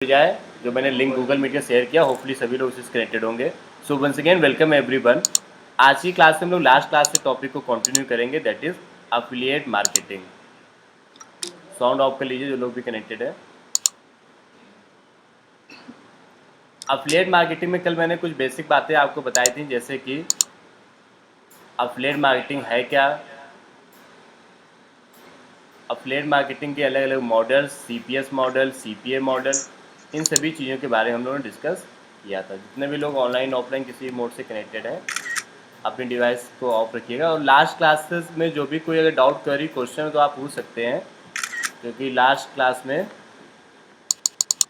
जाए जो मैंने लिंक गूगल मीट में शेयर किया, होपफुली सभी लोग उससे कनेक्टेड होंगे। So once again welcome everyone. आज की क्लास में हम लोग लास्ट क्लास से टॉपिक को कंटिन्यू करेंगे, that is affiliate marketing. Sound off कर लीजिए जो लोग भी कनेक्टेड है। अफिलिएट मार्केटिंग में कल मैंने कुछ बेसिक बातें आपको बताई थी, जैसे कि अफिलिएट मार्केटिंग है क्या, अफिलिएट मार्केटिंग के अलग अलग model, CPS model, CPA model, इन सभी चीज़ों के बारे में हम लोगों ने डिस्कस किया था। जितने भी लोग ऑनलाइन ऑफलाइन किसी मोड से कनेक्टेड हैं, अपनी डिवाइस को ऑफ रखिएगा। और लास्ट क्लासेस में जो भी कोई अगर डाउट क्वेरी क्वेश्चन है तो आप पूछ सकते हैं, क्योंकि लास्ट क्लास में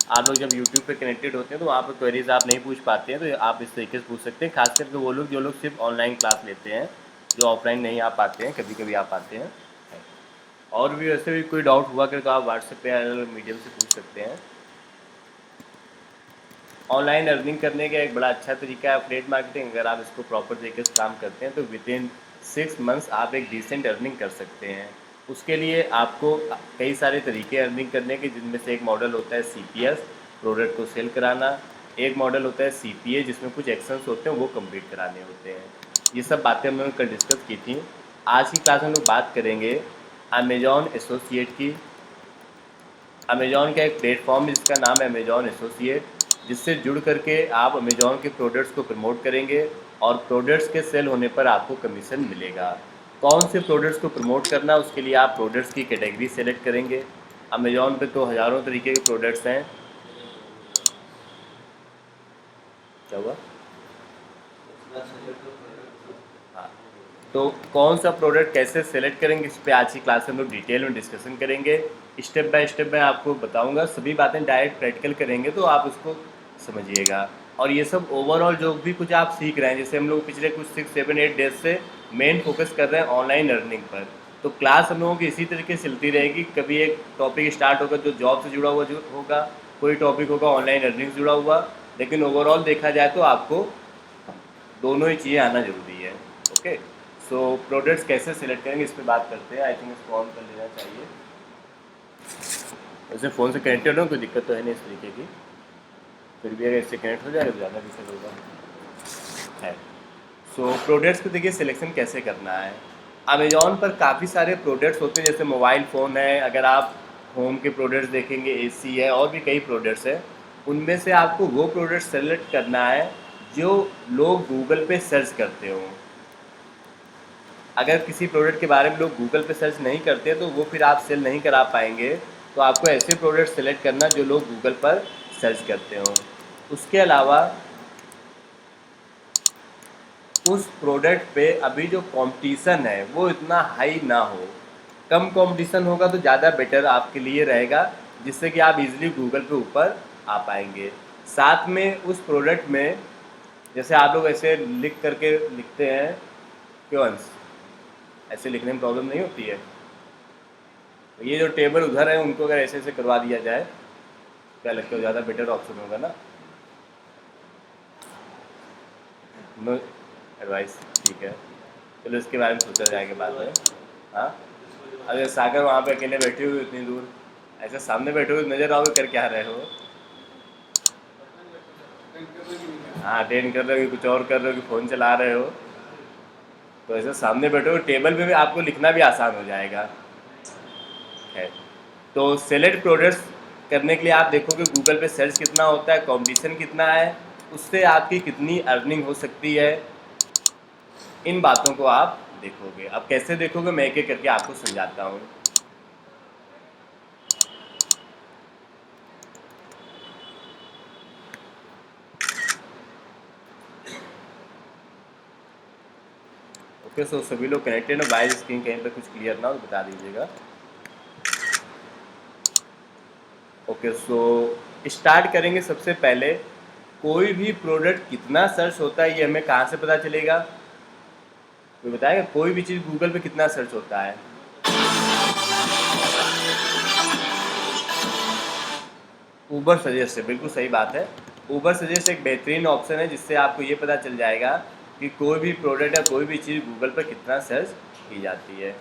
आप लोग जब यूट्यूब पे कनेक्टेड होते हैं तो वहाँ पर क्वेरीज आप नहीं पूछ पाते हैं, तो आप इस तरीके से पूछ सकते हैं। खास करके वो लोग जो लोग सिर्फ ऑनलाइन क्लास लेते हैं, जो ऑफलाइन नहीं आ पाते हैं, कभी कभी आ पाते हैं। और भी वैसे भी कोई डाउट हुआ करे तो आप व्हाट्सएप पे अलग अलग मीडियम से पूछ सकते हैं। ऑनलाइन अर्निंग करने का एक बड़ा अच्छा तरीका है अफिलिएट मार्केटिंग। अगर आप इसको प्रॉपर तरीके से काम करते हैं तो विद इन 6 मंथ्स आप एक डिसेंट अर्निंग कर सकते हैं। उसके लिए आपको कई सारे तरीके अर्निंग करने के, जिनमें से एक मॉडल होता है CPS, प्रोडक्ट को सेल कराना। एक मॉडल होता है CPA, जिसमें कुछ एक्शंस होते हैं वो कंप्लीट कराने होते हैं। ये सब बातें हम लोगों ने कल डिस्कस की थी। आज की क्लास में हम लोग बात करेंगे अमेजॉन एसोसिएट की। अमेजॉन का एक प्लेटफॉर्म है जिसका नाम है अमेजॉन एसोसिएट, जिससे जुड़ करके आप अमेजॉन के प्रोडक्ट्स को प्रमोट करेंगे और प्रोडक्ट्स के सेल होने पर आपको कमीशन मिलेगा। कौन से प्रोडक्ट्स को प्रमोट करना, उसके लिए आप प्रोडक्ट्स की कैटेगरी सेलेक्ट करेंगे। अमेजॉन पे तो हज़ारों तरीके के प्रोडक्ट्स हैं। क्या हुआ? हाँ, तो कौन सा प्रोडक्ट कैसे सेलेक्ट करेंगे, इस पे आज की क्लास में हम लोग डिटेल में डिस्कशन करेंगे। स्टेप बाय स्टेप मैं आपको बताऊंगा, सभी बातें डायरेक्ट प्रैक्टिकल करेंगे तो आप उसको समझिएगा। और ये सब ओवरऑल जो भी कुछ आप सीख रहे हैं, जैसे हम लोग पिछले कुछ 6, 7, 8 डेज से मेन फोकस कर रहे हैं ऑनलाइन अर्निंग पर, तो क्लास हम लोगों की इसी तरीके से चलती रहेगी। कभी एक टॉपिक स्टार्ट होगा जो जॉब से जुड़ा हुआ जो होगा, कोई टॉपिक होगा ऑनलाइन अर्निंग से जुड़ा हुआ, लेकिन ओवरऑल देखा जाए तो आपको दोनों ही चीज़ें आना ज़रूरी है। ओके, सो प्रोडक्ट्स कैसे सिलेक्ट करेंगे इस पर बात करते हैं। आई थिंक इसको ऑन कर लेना चाहिए। वैसे फ़ोन से कनेक्टेड हो, कोई दिक्कत तो है नहीं इस तरीके की, फिर भी अगर इससे कनेक्ट हो जाएगा तो ज़्यादा दिक्कत होगा है। सो प्रोडक्ट्स को देखिए सिलेक्शन कैसे करना है। अमेजॉन पर काफ़ी सारे प्रोडक्ट्स होते हैं, जैसे मोबाइल फ़ोन है, अगर आप होम के प्रोडक्ट्स देखेंगे AC है, और भी कई प्रोडक्ट्स हैं। उनमें से आपको वो प्रोडक्ट सेलेक्ट करना है जो लोग गूगल पे सर्च करते हो। अगर किसी प्रोडक्ट के बारे में लोग गूगल पे सर्च नहीं करते तो वो फिर आप सेल नहीं करा पाएंगे। तो आपको ऐसे प्रोडक्ट सेलेक्ट करना जो लोग गूगल पर सर्च करते हो। उसके अलावा उस प्रोडक्ट पे अभी जो कंपटीशन है वो इतना हाई ना हो, कम कंपटीशन होगा तो ज़्यादा बेटर आपके लिए रहेगा, जिससे कि आप इजीली गूगल पे ऊपर आ पाएंगे। साथ में उस प्रोडक्ट में, जैसे आप लोग ऐसे लिख करके लिखते हैं क्यों अंश, ऐसे लिखने में प्रॉब्लम नहीं होती है। तो ये जो टेबल उधर है उनको अगर ऐसे ऐसे करवा दिया जाए, क्या लगता है ज़्यादा बेटर ऑप्शन होगा ना? नो एडवाइस, ठीक है, चलो इसके बारे में सोचा जाएगा बाद में। हाँ, अगर सागर वहाँ पे अकेले बैठे हुए इतनी दूर, ऐसे सामने बैठे हुए नज़र आओगे, कर क्या रहे हो? हाँ, अटेंड कर रहे हो कि कुछ और कर रहे हो कि फ़ोन चला रहे हो? तो ऐसे सामने बैठे हो, टेबल पे भी आपको लिखना भी आसान हो जाएगा। है, तो सेलेक्ट प्रोडक्ट्स करने के लिए आप देखोगे गूगल पे सर्च कितना होता है, कंपटीशन कितना है, उससे आपकी कितनी अर्निंग हो सकती है, इन बातों को आप देखोगे। अब कैसे देखोगे मैं एक एक करके आपको समझाता हूँ। ओके, सो सभी लोग कनेक्टेड है, बाय स्क्रीन कहीं पर कुछ क्लियर ना हो तो बता दीजिएगा। ओके, सो स्टार्ट करेंगे। सबसे पहले कोई भी प्रोडक्ट कितना सर्च होता है ये हमें कहाँ से पता चलेगा? कोई बताएगा कोई भी चीज़ गूगल पे कितना सर्च होता है? ऊबर सजेस्ट से, बिल्कुल सही बात है। ऊबर सजेस्ट एक बेहतरीन ऑप्शन है जिससे आपको ये पता चल जाएगा कि कोई भी प्रोडक्ट या कोई भी चीज़ गूगल पर कितना सर्च की जाती है।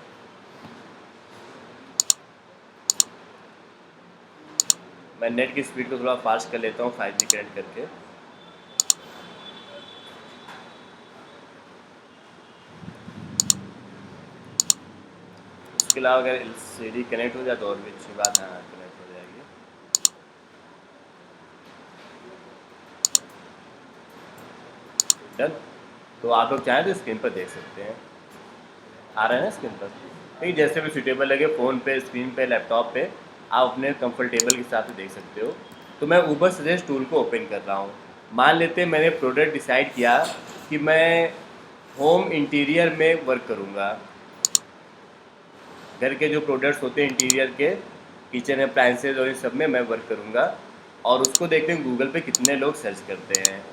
मैं नेट की स्पीड को थोड़ा फास्ट कर लेता हूँ 5G कनेक्ट करके। उसके अलावा अगर LCD कनेक्ट हो जाए तो और भी अच्छी बात है, हाँ कनेक्ट हो जाएगी। डन। तो आप लोग चाहें तो स्क्रीन पर देख सकते हैं, आ रहा है ना स्क्रीन पर। नहीं, जैसे भी सूटेबल लगे, फ़ोन पे, स्क्रीन पे, लैपटॉप पे, आप अपने कंफर्टेबल के हिसाब से देख सकते हो। तो मैं ऊबर सजेस्ट टूल को ओपन कर रहा हूँ। मान लेते हैं मैंने प्रोडक्ट डिसाइड किया कि मैं होम इंटीरियर में वर्क करूँगा। घर के जो प्रोडक्ट्स होते हैं इंटीरियर के, किचन अप्लायंसेज और इन सब में मैं वर्क करूँगा, और उसको देखते हैं गूगल पे कितने लोग सर्च करते हैं।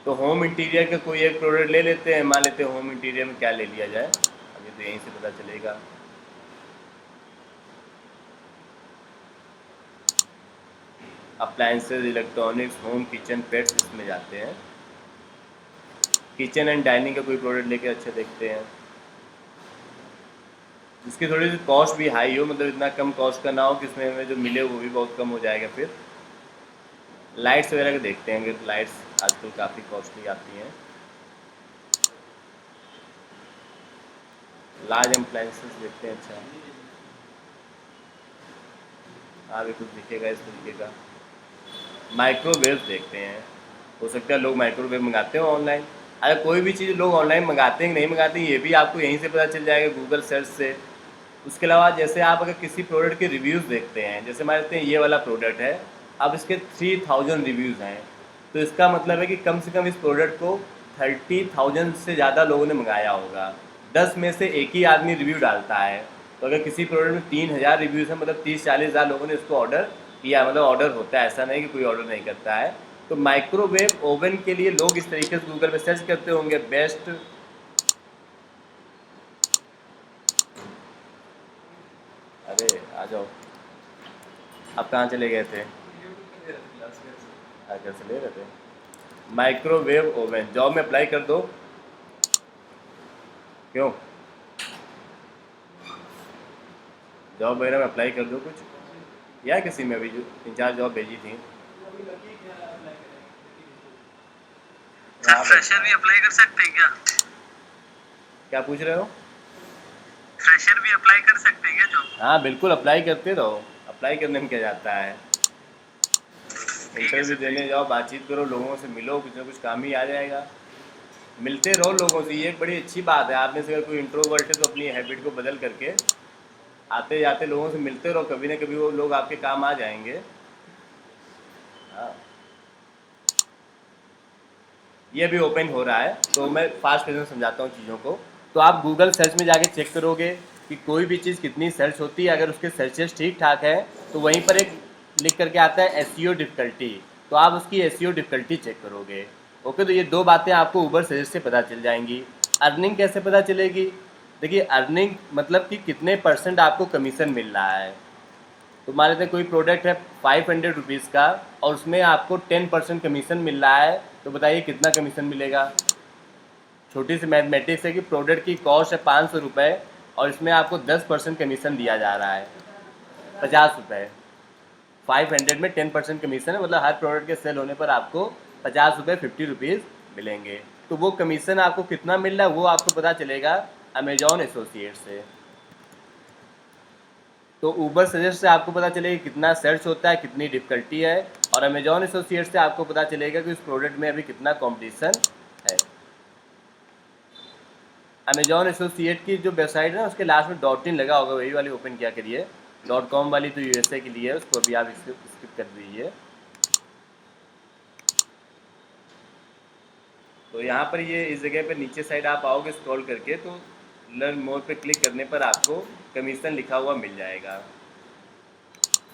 तो होम इंटीरियर का कोई एक प्रोडक्ट ले लेते हैं। मान लेते हैं होम इंटीरियर में क्या ले लिया जाए, अभी तो यहीं से पता चलेगा। Appliances, electronics, home, kitchen, pets, इसमें जाते हैं। किचन एंड डाइनिंग का कोई प्रोडक्ट लेके अच्छे देखते हैं, जिसकी थोड़ी सी कॉस्ट भी हाई हो, मतलब इतना कम कॉस्ट का ना हो कि उसमें हमें जो मिले वो भी बहुत कम हो जाएगा। फिर लाइट्स वगैरह के देखते हैं, कि लाइट्स आजकल काफ़ी कॉस्टली आती हैं। लार्ज अप्लायंसेस देखते हैं। अच्छा, हाँ भी कुछ दिखेगा इस तरीके का। माइक्रोवेव देखते हैं, हो सकता है लोग माइक्रोवेव मंगाते हो ऑनलाइन। अगर कोई भी चीज़ लोग ऑनलाइन मंगाते हैं कि नहीं मंगाते हैं, ये भी आपको यहीं से पता चल जाएगा, गूगल सर्च से। उसके अलावा जैसे आप अगर किसी प्रोडक्ट के रिव्यूज़ देखते हैं, जैसे मान लेते हैं ये वाला प्रोडक्ट है, अब इसके 3000 रिव्यूज़ हैं, तो इसका मतलब है कि कम से कम इस प्रोडक्ट को 30,000 से ज़्यादा लोगों ने मंगाया होगा। 10 में से एक ही आदमी रिव्यू डालता है। तो अगर किसी प्रोडक्ट में 3000 रिव्यूज़ हैं, मतलब 30-40 हज़ार लोगों ने इसको ऑर्डर किया, मतलब ऑर्डर होता है, ऐसा नहीं कि कोई ऑर्डर नहीं करता है। तो माइक्रोवेव ओवन के लिए लोग इस तरीके से गूगल पे सर्च करते होंगे, बेस्ट। अरे आ जाओ, आप कहाँ चले गए थे? घर से ले रहे थे। माइक्रोवेव ओवन जॉब में अप्लाई कर दो। क्यों? जॉब वगैरह में अप्लाई कर दो कुछ, या किसी में भी जो 3-4 जॉब भेजी थी। सर फ्रेशर भी अप्लाई कर सकते हैं क्या? क्या पूछ रहे हो? फ्रेशर भी अप्लाई कर सकते हैं क्या जॉब? हाँ बिल्कुल, अप्लाई करते रहो। अप्लाई करने में क्या जाता है। ठीक है इंटरव्यू सर, देने जाओ, बातचीत करो, लोगों से मिलो, कुछ ना कुछ काम ही आ जाएगा। मिलते रहो लोगों से, ये एक बड़ी अच्छी बात है। आप में से अगर कोई इंट्रोवर्ट है तो अपनी हैबिट को बदल करके आते जाते लोगों से मिलते रहो, कभी ना कभी वो लोग आपके काम आ जाएंगे। हाँ, ये अभी ओपन हो रहा है, तो मैं फास्ट वे में समझाता हूँ चीज़ों को। तो आप गूगल सर्च में जाके चेक करोगे कि कोई भी चीज़ कितनी सर्च होती है। अगर उसके सर्चेस ठीक ठाक है तो वहीं पर एक लिख करके आता है एसईओ डिफ़िकल्टी, तो आप उसकी एसईओ डिफ़िकल्टी चेक करोगे। ओके, तो ये दो बातें आपको ऊबर सजेस्ट से पता चल जाएंगी। अर्निंग कैसे पता चलेगी? देखिए, अर्निंग मतलब कि कितने % आपको कमीशन मिल रहा है। तो मान लेते हैं कोई प्रोडक्ट है 500 रुपीज़ का, और उसमें आपको 10% कमीशन मिल रहा है, तो बताइए कितना कमीशन मिलेगा। छोटी सी मैथमेटिक्स है कि प्रोडक्ट की कॉस्ट है 500 रुपये, और इसमें आपको 10% कमीशन दिया जा रहा है 50 रुपये। 500 में 10% कमीशन है, मतलब हर प्रोडक्ट के सेल होने पर आपको 50 रुपये, 50 रुपीज़ मिलेंगे। तो वो कमीशन आपको कितना मिल रहा है वो आपको पता चलेगा अमेजॉन एसोसिएट से। तो ऊबर सजेस्ट से आपको पता चलेगा कितना सर्च होता है, कितनी डिफ़िकल्टी है, और अमेजॉन एसोसिएट से आपको पता चलेगा कि उस प्रोडक्ट में अभी कितना कंपटीशन है। अमेजॉन एसोसिएट की जो वेबसाइट है ना, उसके लास्ट में .in लगा होगा, वही वाली ओपन किया करिए। .com वाली तो यूएसए के लिए है, उसको अभी आप स्किप कर दीजिए। तो यहाँ पर ये इस जगह पे नीचे साइड आप आओगे स्क्रॉल करके, तो लर्न मोर पे क्लिक करने पर आपको कमीशन लिखा हुआ मिल जाएगा,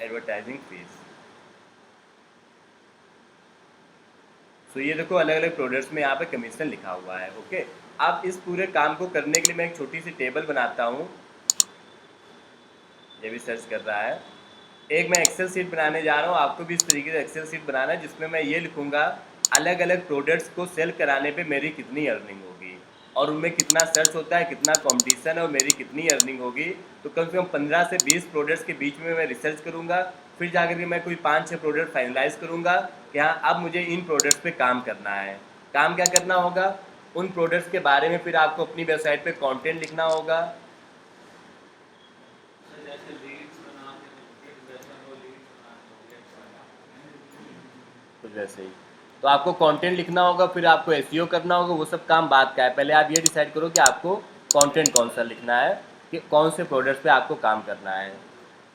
एडवर्टाइजिंग फीस। तो ये देखो अलग अलग प्रोडक्ट्स में यहाँ पे कमीशन लिखा हुआ है। ओके, अब इस पूरे काम को करने के लिए मैं एक छोटी सी टेबल बनाता हूँ। ये भी सर्च कर रहा है। एक मैं एक्सेल सीट बनाने जा रहा हूँ, आपको भी इस तरीके से एक्सेल सीट बनाना है, जिसमें मैं ये लिखूँगा अलग अलग प्रोडक्ट्स को सेल कराने पे मेरी कितनी अर्निंग होगी, और उनमें कितना सर्च होता है, कितना कंपटीशन है, और मेरी कितनी अर्निंग होगी। तो कम से कम 15 से 20 प्रोडक्ट्स के बीच में मैं रिसर्च करूँगा, फिर जाकर के मैं कोई 5-6 प्रोडक्ट फाइनलाइज करूँगा कि हाँ अब मुझे इन प्रोडक्ट्स पे काम करना है। काम क्या करना होगा, उन प्रोडक्ट्स के बारे में फिर आपको अपनी वेबसाइट पे कंटेंट लिखना होगा। कुछ वैसे ही, तो आपको कंटेंट लिखना होगा, फिर आपको एसईओ करना होगा। वो सब काम बात का है, पहले आप ये डिसाइड करो कि आपको कंटेंट कौन सा लिखना है, कि कौन से प्रोडक्ट्स पे आपको काम करना है।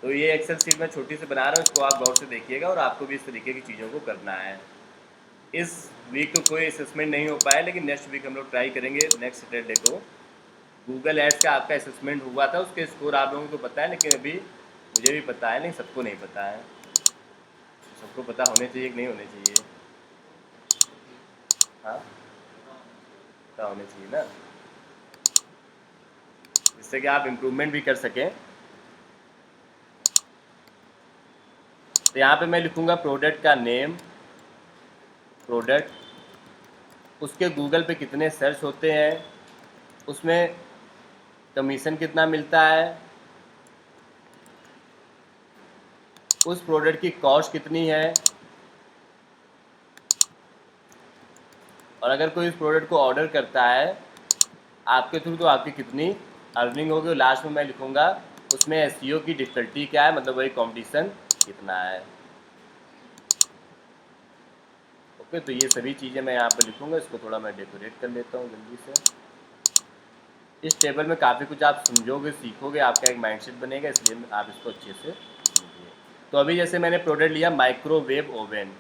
तो ये एक्सेल शीट मैं छोटी से बना रहा हूँ, इसको आप गौर से देखिएगा और आपको भी इस तरीके की चीज़ों को करना है। इस वीक तो कोई असेसमेंट नहीं हो पाया, लेकिन नेक्स्ट वीक हम लोग ट्राई करेंगे। नेक्स्ट सैटरडे को गूगल एड्स का आपका असेसमेंट हुआ था, उसके स्कोर आप लोगों को पता है, लेकिन अभी मुझे भी पता है, लेकिन सबको नहीं पता है। सबको पता होने चाहिए कि नहीं होने चाहिए? हाँ, पता होने चाहिए ना, जिससे कि आप इम्प्रूवमेंट भी कर सकें। तो यहाँ पे मैं लिखूँगा प्रोडक्ट का नेम, प्रोडक्ट, उसके गूगल पे कितने सर्च होते हैं, उसमें कमीशन कितना मिलता है, उस प्रोडक्ट की कॉस्ट कितनी है, और अगर कोई उस प्रोडक्ट को ऑर्डर करता है आपके थ्रू तो आपकी कितनी अर्निंग होगी। और लास्ट में मैं लिखूँगा उसमें एसईओ की डिफ़िकल्टी क्या है, मतलब वही कंपटीशन कितना है। ओके, तो ये सभी चीज़ें मैं यहाँ पर लिखूँगा। इसको थोड़ा मैं डेकोरेट कर लेता हूँ जल्दी से। इस टेबल में काफ़ी कुछ आप समझोगे, सीखोगे, आपका एक माइंडसेट बनेगा, इसलिए आप इसको अच्छे से समझिए। तो अभी जैसे मैंने प्रोडक्ट लिया माइक्रोवेव ओवन,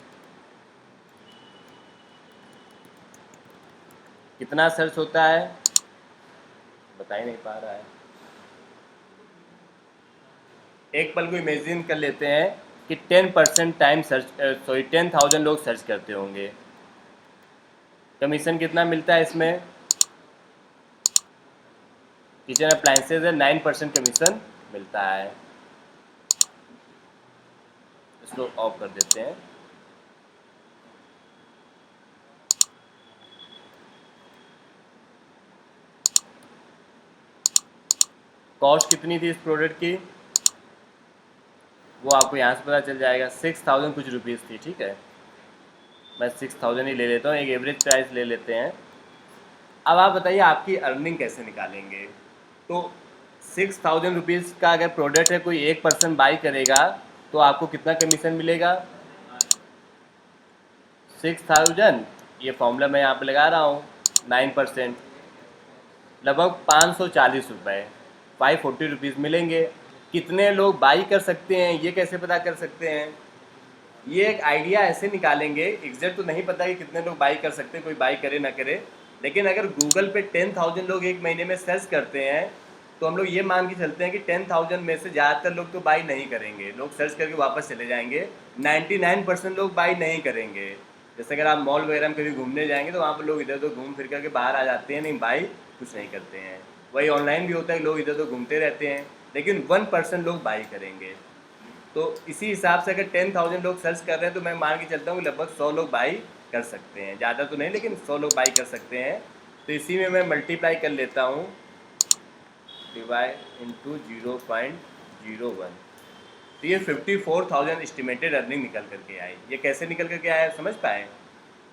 कितना सर्च होता है बता ही नहीं पा रहा है। एक पल को इमेजिन कर लेते हैं कि 10% टाइम सर्च, सॉरी 10,000 लोग सर्च करते होंगे। कमीशन कितना मिलता है इसमें? किचन अप्लाइंसेज है, 9% कमीशन मिलता है। इसको ऑफ कर देते हैं। कॉस्ट कितनी थी इस प्रोडक्ट की, वो आपको यहाँ से पता चल जाएगा। 6,000 कुछ रुपीज़ थी, ठीक है। मैं 6,000 ही ले लेता हूँ, एक एवरेज प्राइस ले लेते हैं। अब आप बताइए आपकी अर्निंग कैसे निकालेंगे। तो 6,000 रुपीज़ का अगर प्रोडक्ट है, कोई एक पर्सन बाई करेगा तो आपको कितना कमीशन मिलेगा? 6,000, ये फॉर्मूला मैं यहाँ पे लगा रहा हूँ, 9%, लगभग 540 रुपये, 540 रुपीज़ मिलेंगे। कितने लोग बाई कर सकते हैं ये कैसे पता कर सकते हैं? ये एक आइडिया ऐसे निकालेंगे, एग्जैक्ट तो नहीं पता कि कितने लोग बाई कर सकते हैं, कोई बाई करे ना करे, लेकिन अगर गूगल पे 10,000 लोग एक महीने में सर्च करते हैं तो हम लोग ये मान के चलते हैं कि 10,000 में से ज़्यादातर लोग तो बाई नहीं करेंगे, लोग सर्च करके वापस चले जाएंगे। 99% लोग बाई नहीं करेंगे। जैसे अगर आप मॉल वगैरह में कभी घूमने जाएंगे तो वहाँ पर लोग इधर उधर घूम फिर करके बाहर आ जाते हैं, नहीं बाई कुछ नहीं करते हैं। वही ऑनलाइन भी होता है, लोग इधर उधर घूमते रहते हैं, लेकिन 1% लोग बाई करेंगे। तो इसी हिसाब से अगर 10,000 लोग सर्च कर रहे हैं तो मैं मान के चलता हूँ कि लगभग 100 लोग बाई कर सकते हैं, ज़्यादा तो नहीं लेकिन 100 लोग बाई कर सकते हैं। तो इसी में मैं मल्टीप्लाई कर लेता हूँ, डिवाइड इंटू 0.01। तो ये 54,000 एस्टिमेटेड अर्निंग निकल करके आई। ये कैसे निकल करके आया समझ पाए?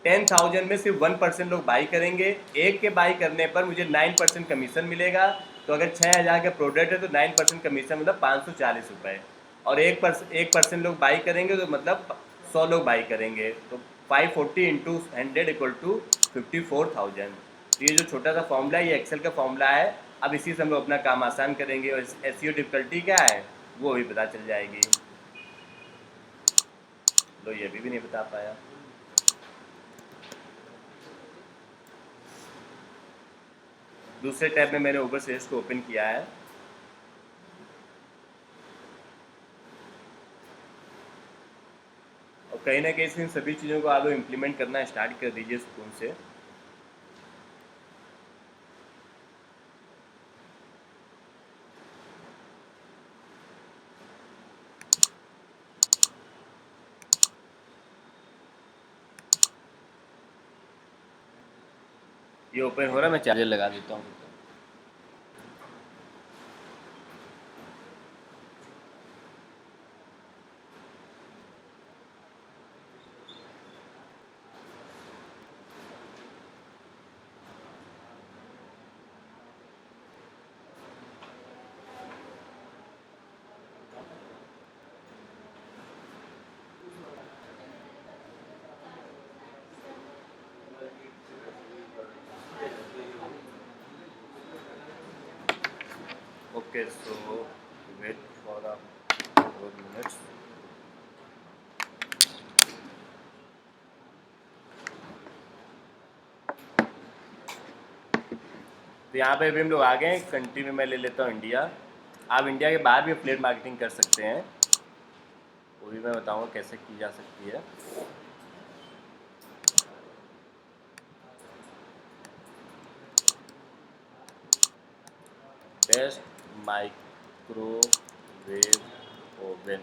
10,000 में सिर्फ 1% लोग बाई करेंगे, एक के बाई करने पर मुझे 9% कमीशन मिलेगा। तो अगर 6,000 का प्रोडक्ट है तो 9% कमीशन मतलब 540 रुपये, और 1% लोग बाई करेंगे तो मतलब 100 लोग बाई करेंगे, तो 540 इंटू 100 इक्वल टू 54,000। तो ये जो छोटा सा फॉर्मूला है ये एक्सेल का फॉर्मूला है। अब इसी से हम लोग अपना काम आसान करेंगे, और एसईओ डिफिकल्टी क्या है वो भी पता चल जाएगी। लो ये भी नहीं बता पाया। दूसरे टैब में मैंने ऊबर सेल्स को ओपन किया है। और कहीं ना कहीं इन सभी चीज़ों को आप लोग इम्प्लीमेंट करना स्टार्ट कर दीजिए सुकून से। ये ओपन हो रहा है, मैं चार्जर लगा देता हूँ। Okay so wait for a 4 minutes। तो यहाँ पे अभी हम लोग आ गए हैं। कंट्री में मैं ले लेता हूँ इंडिया। आप इंडिया के बाहर भी एफिलिएट मार्केटिंग कर सकते हैं, वो भी मैं बताऊँगा कैसे की जा सकती है। बेस्ट माइक्रोवेव ओवन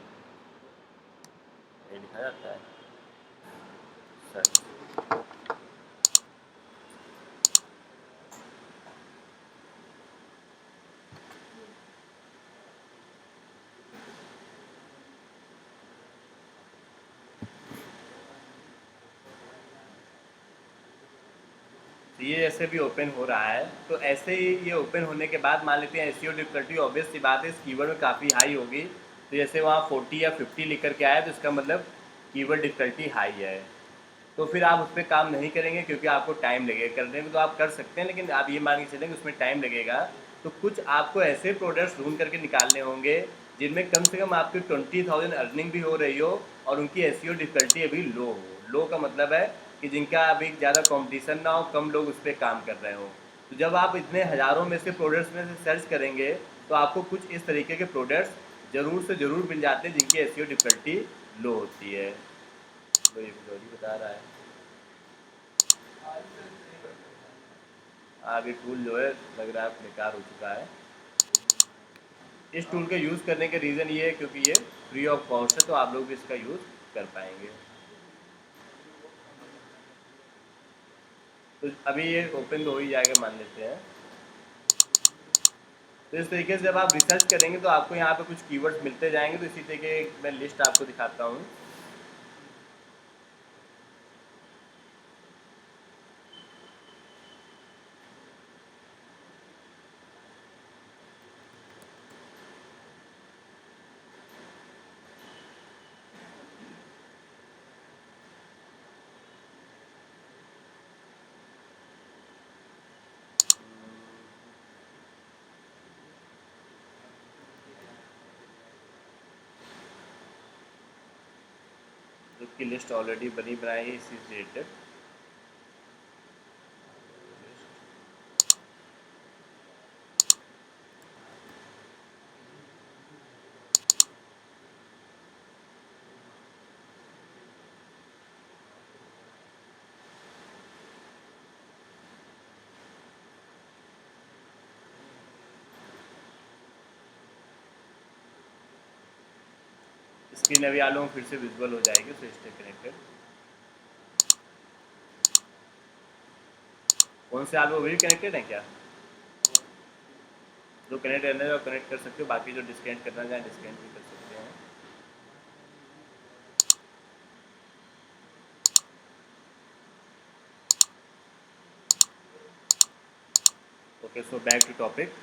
ये लिखा जाता है सर। तो ये ऐसे भी ओपन हो रहा है। तो ऐसे ही ये ओपन होने के बाद मान लेते हैं एसईओ डिफिकल्टी ऑब्वियस सी बात है इस कीवर्ड में काफ़ी हाई होगी। तो जैसे वहाँ 40 या 50 लिख करके आया तो इसका मतलब कीवर्ड डिफिकल्टी हाई है। तो फिर आप उस पर काम नहीं करेंगे क्योंकि आपको टाइम लगेगा। करने में तो आप कर सकते हैं लेकिन आप ये मान के चलें कि उसमें टाइम लगेगा। तो कुछ आपको ऐसे प्रोडक्ट्स ढूंढ करके निकालने होंगे जिनमें कम से कम आपकी 20,000 अर्निंग भी हो रही हो और उनकी एसईओ डिफिकल्टी अभी लो हो। लो का मतलब है कि जिनका अभी ज़्यादा कंपटीशन ना हो, कम लोग उस पर काम कर रहे हो। तो जब आप इतने हज़ारों में से प्रोडक्ट्स में से सर्च करेंगे तो आपको कुछ इस तरीके के प्रोडक्ट्स ज़रूर से ज़रूर मिल जाते हैं जिनकी एसईओ डिफिकल्टी लो होती है। तो ये बता रहा है अभी टूल जो है लग रहा है बेकार हो चुका है। इस टूल के यूज़ करने के रीज़न ये है क्योंकि ये फ्री ऑफ कॉस्ट है, तो आप लोग भी इसका यूज़ कर पाएंगे। तो अभी ये ओपन तो हो ही जाएगा मान लेते हैं। तो इस तरीके से जब आप रिसर्च करेंगे तो आपको यहाँ पे कुछ कीवर्ड्स मिलते जाएंगे। तो इसी तरीके मैं लिस्ट आपको दिखाता हूँ। इसकी लिस्ट ऑलरेडी बनी बनाई है इसी से रिलेटेड। स्क्रीन अभी आप लोगों को फिर से विजुअल हो जाएगी, सो स्टे कनेक्टेड। कौन से आप लोग अभी कनेक्टेड हैं क्या? जो कनेक्ट रहना है कनेक्ट कर सकते हो, बाकी जो डिस्कनेक्ट करना चाहें डिस्कनेक्ट भी कर सकते हैं। Okay so back to topic.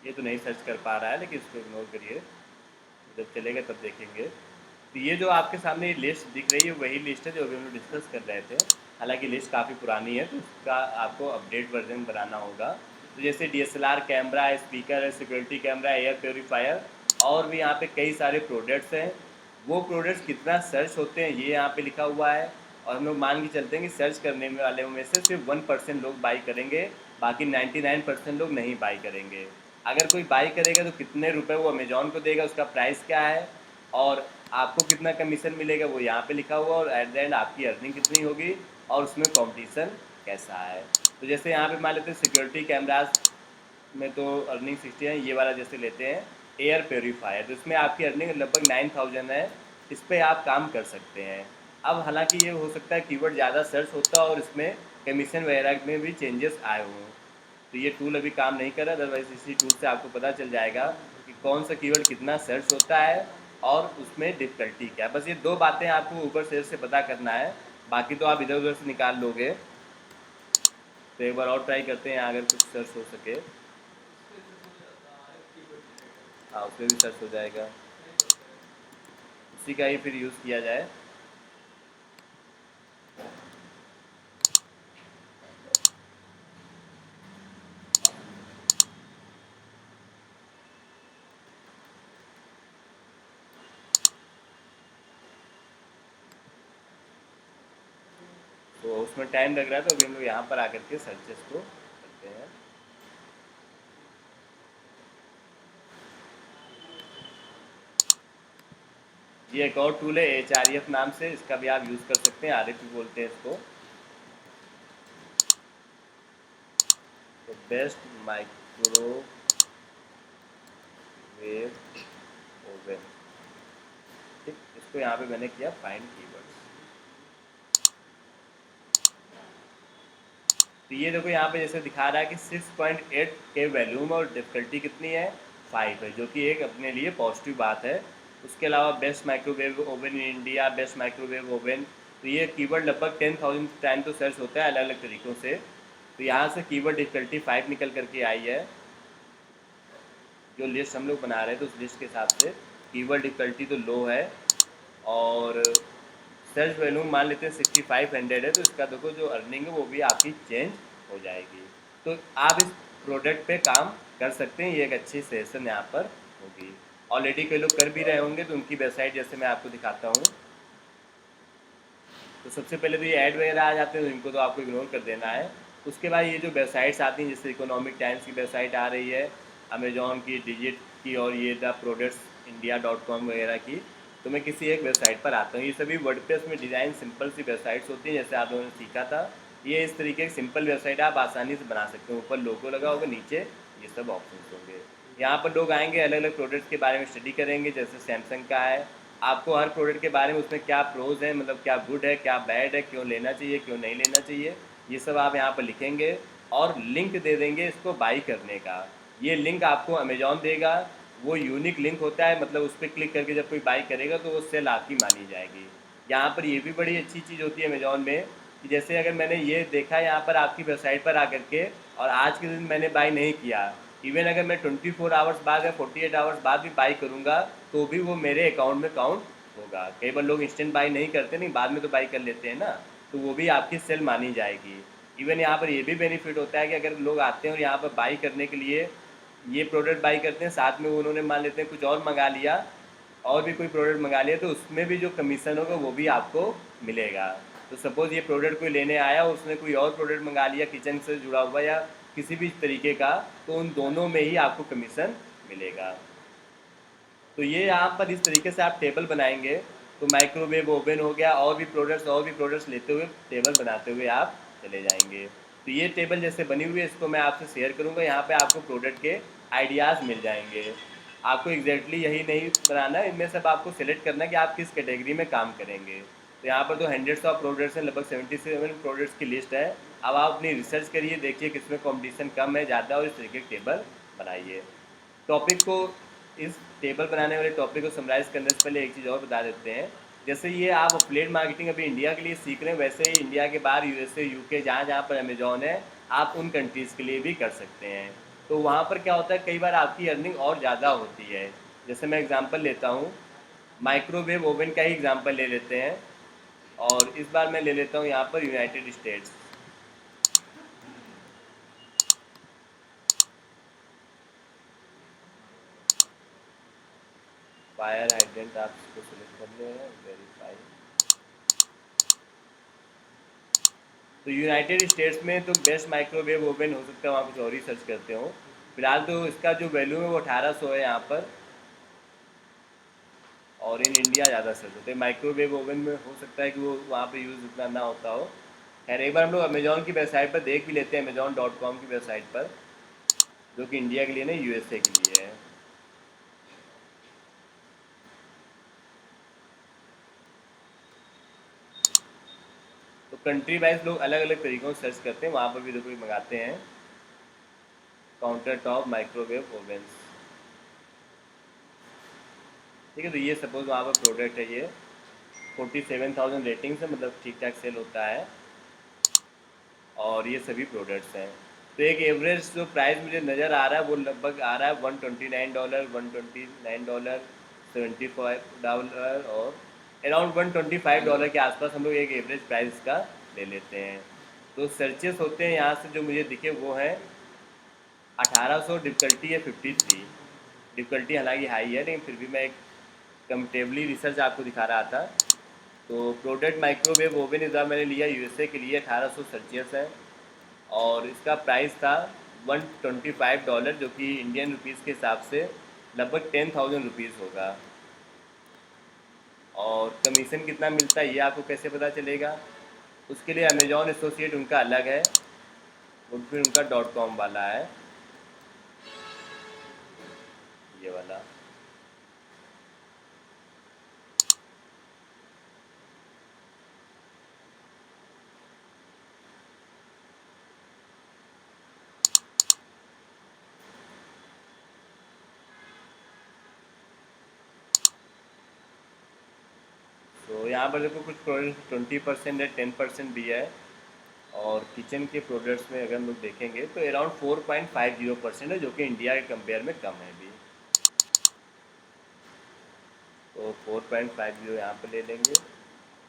ये तो नहीं सर्च कर पा रहा है लेकिन इसको इग्नोर करिए, जब चलेगा तब देखेंगे। तो ये जो आपके सामने ये लिस्ट दिख रही है वही लिस्ट है जो अभी हम लोग डिस्कस कर रहे थे। हालांकि लिस्ट काफ़ी पुरानी है तो उसका आपको अपडेट वर्जन बनाना होगा। तो जैसे डीएसएलआर कैमरा है, स्पीकर है, सिक्योरिटी कैमरा है, एयर प्योरीफायर और भी यहाँ पे कई सारे प्रोडक्ट्स हैं। वो प्रोडक्ट्स कितना सर्च होते हैं ये यहाँ पे लिखा हुआ है। और हम लोग मान के चलते हैं कि सर्च करने में वाले में से सिर्फ 1% लोग बाई करेंगे, बाकी 99% लोग नहीं बाई करेंगे। अगर कोई बाई करेगा तो कितने रुपए वो अमेजोन को देगा, उसका प्राइस क्या है और आपको कितना कमीशन मिलेगा वो यहाँ पे लिखा हुआ, और एट द एंड आपकी अर्निंग कितनी होगी और उसमें कंपटीशन कैसा है। तो जैसे यहाँ पे मान लेते हैं सिक्योरिटी कैमराज में तो अर्निंग 60 है। ये वाला जैसे लेते हैं एयर प्योरीफायर, तो इसमें आपकी अर्निंग लगभग 9,000 है। इस पर आप काम कर सकते हैं। अब हालांकि ये हो सकता है कीवर्ड ज़्यादा सर्च होता है और इसमें कमीशन वगैरह में भी चेंजेस आए हों। तो ये टूल अभी काम नहीं कर रहा, अदरवाइज इसी टूल से आपको पता चल जाएगा कि कौन सा कीवर्ड कितना सर्च होता है और उसमें डिफ़िकल्टी क्या है। बस ये दो बातें आपको ऊपर से पता करना है, बाकी तो आप इधर उधर से निकाल लोगे। तो एक बार और ट्राई करते हैं अगर कुछ सर्च हो सके। हाँ उसमें भी सर्च हो जाएगा, उसी का ही फिर यूज़ किया जाए। तो उसमें टाइम लग रहा है, तो अभी हम लोग यहाँ पर आकर के सर्चेस को करते हैं। ये एक और टूल है HREF नाम से, इसका भी आप यूज़ कर सकते हैं, RF भी बोलते हैं इसको। तो बेस्ट माइक्रोवेव ओवन, ठीक, इसको यहाँ पे मैंने किया फाइंड कीवर्ड्स। तो ये देखो यहाँ पे जैसे दिखा रहा है कि 6.8 के वैल्यूम और डिफ़िकल्टी कितनी है, 5 है, जो कि एक अपने लिए पॉजिटिव बात है। उसके अलावा best microwave oven in India, best microwave oven, तो ये कीवर्ड लगभग 10,000 टाइम तो सर्च होता है अलग अलग तरीक़ों से। तो यहाँ से कीवर्ड डिफ़िकल्टी 5 निकल करके आई है। जो लिस्ट हम लोग बना रहे थे उस लिस्ट के हिसाब से कीवर्ड डिफ़िकल्टी तो लो है, और सर्च वैल्यूम मान लेते हैं 6500 है, तो इसका देखो जो अर्निंग है वो भी आपकी चेंज हो जाएगी। तो आप इस प्रोडक्ट पे काम कर सकते हैं, ये एक अच्छी सेशन यहाँ पर होगी। ऑलरेडी कई लोग कर भी रहे होंगे, तो उनकी वेबसाइट जैसे मैं आपको दिखाता हूँ। तो सबसे पहले तो ये ऐड वगैरह आ जाते हैं, तो इनको तो आपको इग्नोर कर देना है। उसके बाद ये जो वेबसाइट्स आती हैं, जैसे इकोनॉमिक टाइम्स की वेबसाइट आ रही है, अमेजोन की, डिजिट की, और ये द प्रोडक्ट्स इंडिया .com वगैरह की। तो मैं किसी एक वेबसाइट पर आता हूँ। ये सभी वर्डप्रेस में डिज़ाइन सिंपल सी वेबसाइट्स होती हैं, जैसे आप लोगों ने सीखा था। ये इस तरीके की सिंपल वेबसाइट आप आसानी से बना सकते हो। ऊपर लोगो लगा होगा, नीचे ये सब ऑप्शन होंगे। यहाँ पर लोग आएंगे, अलग अलग प्रोडक्ट्स के बारे में स्टडी करेंगे। जैसे सैमसंग का है, आपको हर प्रोडक्ट के बारे में उसमें क्या प्रोज है, मतलब क्या गुड है, क्या बैड है, क्यों लेना चाहिए, क्यों नहीं लेना चाहिए, ये सब आप यहाँ पर लिखेंगे। और लिंक दे देंगे इसको बाई करने का। ये लिंक आपको अमेजोन देगा, वो यूनिक लिंक होता है, मतलब उस पर क्लिक करके जब कोई बाई करेगा तो वो सेल आपकी मानी जाएगी। यहाँ पर ये भी बड़ी अच्छी चीज़ होती है अमेजोन में, कि जैसे अगर मैंने ये देखा यहाँ पर आपकी वेबसाइट पर आकर के, और आज के दिन मैंने बाई नहीं किया, इवन अगर मैं 24 आवर्स बाद या 48 आवर्स बाद भी बाई करूँगा, तो भी वो मेरे अकाउंट में काउंट होगा। कई बार लोग इंस्टेंट बाई नहीं करते, नहीं बाद में तो बाई कर लेते हैं ना, तो वो भी आपकी सेल मानी जाएगी। इवन यहाँ पर ये भी बेनिफिट होता है कि अगर लोग आते हैं और यहाँ पर बाई करने के लिए ये प्रोडक्ट बाई करते हैं, साथ में उन्होंने मान लेते हैं कुछ और मंगा लिया, और भी कोई प्रोडक्ट मंगा लिया, तो उसमें भी जो कमीशन होगा वो भी आपको मिलेगा। तो सपोज़ ये प्रोडक्ट कोई लेने आया, उसने कोई और प्रोडक्ट मंगा लिया किचन से जुड़ा हुआ या किसी भी तरीके का, तो उन दोनों में ही आपको कमीशन मिलेगा। तो ये यहाँ पर इस तरीके से आप टेबल बनाएंगे, तो माइक्रोवेव ओवन हो गया, और भी प्रोडक्ट्स लेते हुए टेबल बनाते हुए आप चले जाएंगे। तो ये टेबल जैसे बनी हुई है, इसको मैं आपसे शेयर करूँगा। यहाँ पे आपको प्रोडक्ट के आइडियाज़ मिल जाएंगे। आपको एग्जैक्टली यही नहीं बनाना है, इनमें सब आपको सेलेक्ट करना है कि आप किस कैटेगरी में काम करेंगे। तो यहाँ पर तो हंड्रेड्स ऑफ प्रोडक्ट्स हैं, लगभग 77 प्रोडक्ट्स की लिस्ट है। अब आप अपनी रिसर्च करिए, देखिए किसमें कॉम्पिटिशन कम है, ज़्यादा, और इस तरीके के टेबल बनाइए। टॉपिक को, इस टेबल बनाने वाले टॉपिक को समराइज़ करने से पहले एक चीज़ और बता देते हैं। जैसे ये आप अफिलिएट मार्केटिंग अभी इंडिया के लिए सीख रहे हैं, वैसे ही इंडिया के बाहर USA, UK, जहाँ जहाँ पर अमेजोन है, आप उन कंट्रीज़ के लिए भी कर सकते हैं। तो वहाँ पर क्या होता है, कई बार आपकी अर्निंग और ज़्यादा होती है। जैसे मैं एग्जांपल लेता हूँ, माइक्रोवेव ओवन का ही एग्जांपल ले लेते हैं, और इस बार मैं ले लेता हूँ यहाँ पर यूनाइटेड स्टेट्स। फायर हाइड्रेंट आप इसको सिलेक्ट कर ले, वेरीफाई। तो यूनाइटेड स्टेट्स में तो बेस्ट माइक्रोवेव ओवन हो सकता है, वहाँ कुछ और ही सर्च करते हो। फिलहाल तो इसका जो वैल्यू है वो 1800 है यहाँ पर, और इन इंडिया ज़्यादा सर्च होते हैं। माइक्रोवेव ओवन में हो सकता है कि वो वहाँ पे यूज़ इतना ना होता हो। खैर, एक बार हम लोग अमेजोन की वेबसाइट पर देख भी लेते हैं, अमेजोन.com की वेबसाइट पर, जो कि इंडिया के लिए नहीं, USA के लिए है। तो कंट्री वाइज लोग अलग अलग तरीक़ों से सर्च करते हैं, वहाँ पर भी देखो मंगाते हैं काउंटर टॉप माइक्रोवेव ओवन्स। ठीक है, तो ये सपोज वहाँ पर प्रोडक्ट है, ये 47,000 रेटिंग्स है, मतलब ठीक ठाक सेल होता है, और ये सभी प्रोडक्ट्स हैं। तो एक एवरेज जो प्राइस मुझे नज़र आ रहा है वो लगभग आ रहा है $129, $129, $75, और अराउंड $125 के आसपास हम लोग एक एवरेज प्राइस का ले लेते हैं। तो सर्चेस होते हैं यहाँ से जो मुझे दिखे वो हैं 1800, डिफ़िकल्टी है 53। डिफ़िकल्टी हालांकि हाई है, लेकिन फिर भी मैं एक कंपेरेटिवली रिसर्च आपको दिखा रहा था। तो प्रोडक्ट माइक्रोवेव ओवन इस बार मैंने लिया यूएसए के लिए, 1800 सेल्सियस है, और इसका प्राइस था $125, जो कि इंडियन रुपीज़ के हिसाब से लगभग 10,000 रुपीज़ होगा। और कमीशन कितना मिलता है ये आपको कैसे पता चलेगा? उसके लिए अमेजॉन एसोसिएट उनका अलग है, और फिर उनका .com वाला है, ये वाला। तो यहाँ पर देखो कुछ प्रोडक्ट 20% है, 10% भी है। और किचन के प्रोडक्ट्स में अगर हम लोग देखेंगे तो अराउंड 4.50% है, जो कि इंडिया के कंपेयर में कम है भी। तो 4.50 यहाँ पर ले लेंगे।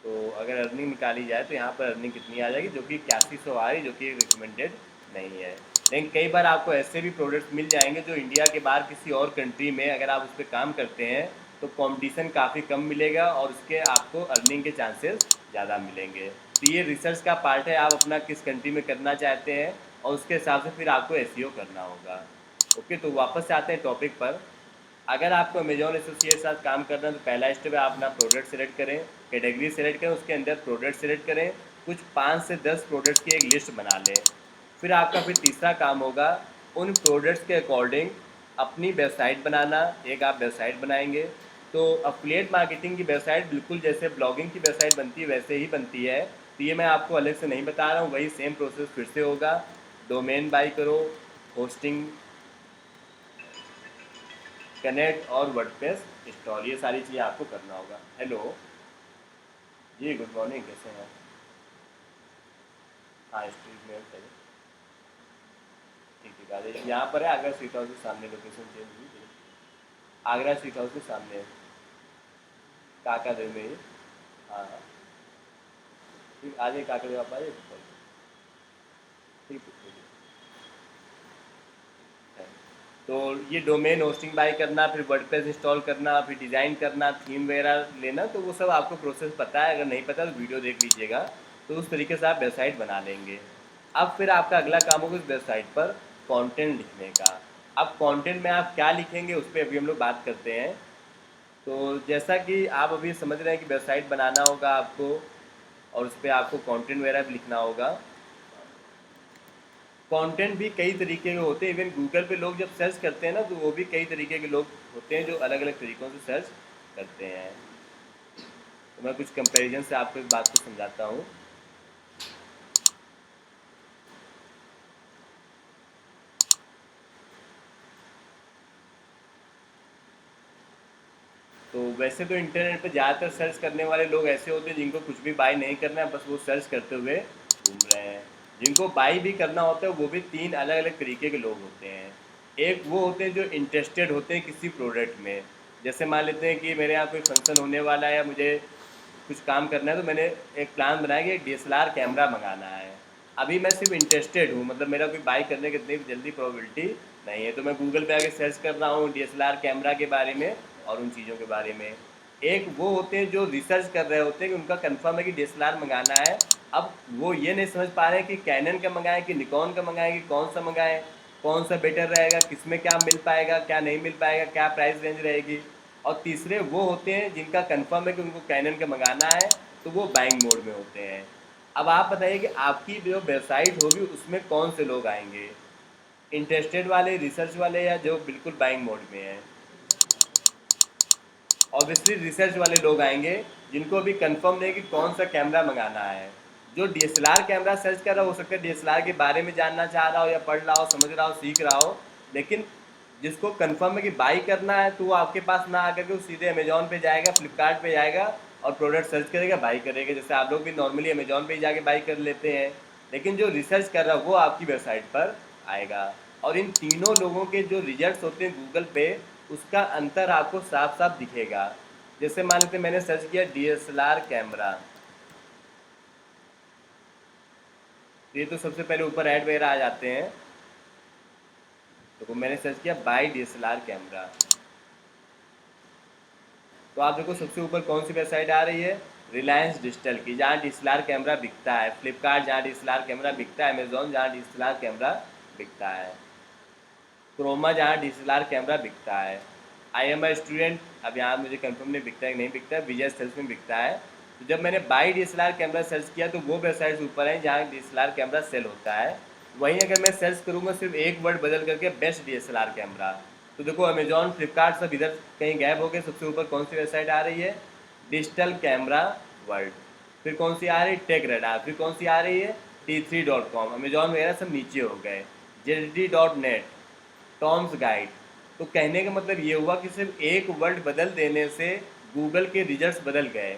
तो अगर अर्निंग निकाली जाए तो यहाँ पर अर्निंग कितनी आ जाएगी, जो कि 8100 आ रही, जो कि रिकमेंडेड नहीं है। लेकिन कई बार आपको ऐसे भी प्रोडक्ट्स मिल जाएंगे जो इंडिया के बाहर किसी और कंट्री में अगर आप उस पर काम करते हैं तो कंपटीशन काफ़ी कम मिलेगा और उसके आपको अर्निंग के चांसेस ज़्यादा मिलेंगे। तो ये रिसर्च का पार्ट है, आप अपना किस कंट्री में करना चाहते हैं और उसके हिसाब से फिर आपको एसईओ करना होगा। ओके, तो वापस से आते हैं टॉपिक पर। अगर आपको अमेजॉन एसोसिएट के साथ काम करना है तो पहला स्टेप है आप अपना प्रोडक्ट सेलेक्ट करें, कैटेगरी सेलेक्ट करें, उसके अंदर प्रोडक्ट सेलेक्ट करें, कुछ 5 से 10 प्रोडक्ट्स की एक लिस्ट बना लें। फिर आपका फिर तीसरा काम होगा उन प्रोडक्ट्स के अकॉर्डिंग अपनी वेबसाइट बनाना। एक आप वेबसाइट बनाएंगे तो अफिलिएट मार्केटिंग की वेबसाइट बिल्कुल जैसे ब्लॉगिंग की वेबसाइट बनती है वैसे ही बनती है, तो ये मैं आपको अलग से नहीं बता रहा हूँ, वही सेम प्रोसेस फिर से होगा। डोमेन बाई करो, होस्टिंग, कनेक्ट और वर्डप्रेस इंस्टॉल, ये सारी चीज़ें आपको करना होगा। हेलो जी, गुड मॉर्निंग, कैसे हैं? हाँ, स्ट्रीट में चाहिए। ठीक ठीक, आ जाइए। यहाँ पर है, आगरा स्वीट हाउस के सामने लोकेशन चेंज हुई थी। आगरा स्वीट हाउस के सामने है, काका देव में ही। हाँ हाँ, ठीक, आ जाइए काका देव, आप आ जाइए। ठीक है, ठीक है। तो ये डोमेन होस्टिंग बाय करना, फिर वर्डप्रेस इंस्टॉल करना, फिर डिज़ाइन करना, थीम वगैरह लेना, तो वो सब आपको प्रोसेस पता है। अगर नहीं पता तो वीडियो देख लीजिएगा, तो उस तरीके से आप वेबसाइट बना लेंगे। अब फिर आपका अगला काम होगा उस वेबसाइट पर कंटेंट लिखने का। अब कंटेंट में आप क्या लिखेंगे उस पर अभी हम लोग बात करते हैं। तो जैसा कि आप अभी समझ रहे हैं कि वेबसाइट बनाना होगा आपको और उस पर आपको कंटेंट वगैरह भी लिखना होगा। कंटेंट भी कई तरीके के होते हैं, इवन गूगल पे लोग जब सर्च करते हैं ना तो वो भी कई तरीके के लोग होते हैं जो अलग अलग तरीक़ों से सर्च करते हैं। तो मैं कुछ कंपैरिजन से आपको इस बात को समझाता हूँ। तो वैसे तो इंटरनेट पर ज़्यादातर सर्च करने वाले लोग ऐसे होते हैं जिनको कुछ भी बाई नहीं करना है, बस वो सर्च करते हुए घूम रहे हैं। जिनको बाई भी करना होता है वो भी 3 अलग अलग तरीके के लोग होते हैं। एक वो होते हैं जो इंटरेस्टेड होते हैं किसी प्रोडक्ट में। जैसे मान लेते हैं कि मेरे यहाँ कोई फंक्शन होने वाला है या मुझे कुछ काम करना है, तो मैंने एक प्लान बनाया कि एक DSLR कैमरा मंगाना है। अभी मैं सिर्फ इंटरेस्टेड हूँ, मतलब मेरा कोई बाई करने की इतनी जल्दी प्रोबेबिलिटी नहीं है, तो मैं गूगल पे आके सर्च कर रहा हूँ DSLR कैमरा के बारे में और उन चीज़ों के बारे में। एक वो होते हैं जो रिसर्च कर रहे होते हैं कि उनका कंफर्म है कि DSLR मंगाना है। अब वो ये नहीं समझ पा रहे हैं कि कैनन का मंगाएं कि निकॉन का मंगाएं कि कौन सा मंगाएं, कौन सा बेटर रहेगा, किस में क्या मिल पाएगा क्या नहीं मिल पाएगा, क्या प्राइस रेंज रहेगी। और तीसरे वो होते हैं जिनका कंफर्म है कि उनको कैनन का मंगाना है, तो वो बाइंग मोड में होते हैं। अब आप बताइए कि आपकी जो वेबसाइट होगी उसमें कौन से लोग आएंगे, इंटरेस्टेड वाले, रिसर्च वाले, या जो बिल्कुल बाइंग मोड में है? ऑब्वियसली रिसर्च वाले लोग आएंगे जिनको अभी कंफर्म नहीं कि कौन सा कैमरा मंगाना है। जो DSLR कैमरा सर्च कर रहा हो सकता है DSLR के बारे में जानना चाह रहा हो या पढ़ रहा हो, समझ रहा हो, सीख रहा हो, लेकिन जिसको कंफर्म है कि बाई करना है तो वो आपके पास ना आकर के वो सीधे अमेजोन पे जाएगा, फ्लिपकार्ट पे जाएगा और प्रोडक्ट सर्च करेगा, बाई करेगा। जैसे आप लोग भी नॉर्मली अमेजोन पे ही जाके बाई कर लेते हैं, लेकिन जो रिसर्च कर रहा है वो आपकी वेबसाइट पर आएगा। और इन तीनों लोगों के जो रिजल्ट्स होते हैं गूगल पे, उसका अंतर आपको साफ साफ दिखेगा। जैसे मान लेते मैंने सर्च किया DSLR कैमरा, तो ये तो सबसे पहले ऊपर ऐड वगैरह आ जाते हैं। तो मैंने सर्च किया बाई DSLR कैमरा, तो आप देखो सबसे ऊपर कौन सी वेबसाइट आ रही है, रिलायंस डिजिटल की जहाँ डीएसएलआर कैमरा बिकता है, फ्लिपकार्ट जहाँ डीएसएलआर कैमरा बिकता है, अमेजोन जहाँ डीएसएलआर कैमरा बिकता है, क्रोमा जहाँ डीएसएलआर कैमरा बिकता है, आई एम आई स्टूडेंट अब यहाँ मुझे कंफर्म नहीं बिकता है कि नहीं बिकता है, विजय सेल्स में बिकता है। तो जब मैंने बाई डीएसएलआर कैमरा सर्च किया तो वो वेबसाइट्स ऊपर हैं जहाँ डीएसएलआर कैमरा सेल होता है। वहीं अगर मैं सर्च करूँगा सिर्फ एक वर्ड बदल करके बेस्ट डीएसएलआर कैमरा, तो देखो अमेजॉन फ्लिपकार्ट सब इधर कहीं गायब हो गए। सबसे ऊपर कौन सी वेबसाइट आ रही है? Digital camera world. फिर कौन सी आ रही है? Tech radar. फिर कौन सी आ रही है? T3.com। अमेजॉन वगैरह सब नीचे हो गए। JD.net, Tom's guide. तो कहने का मतलब ये हुआ कि सिर्फ एक वर्ड बदल देने से गूगल के रिजल्ट्स बदल गए।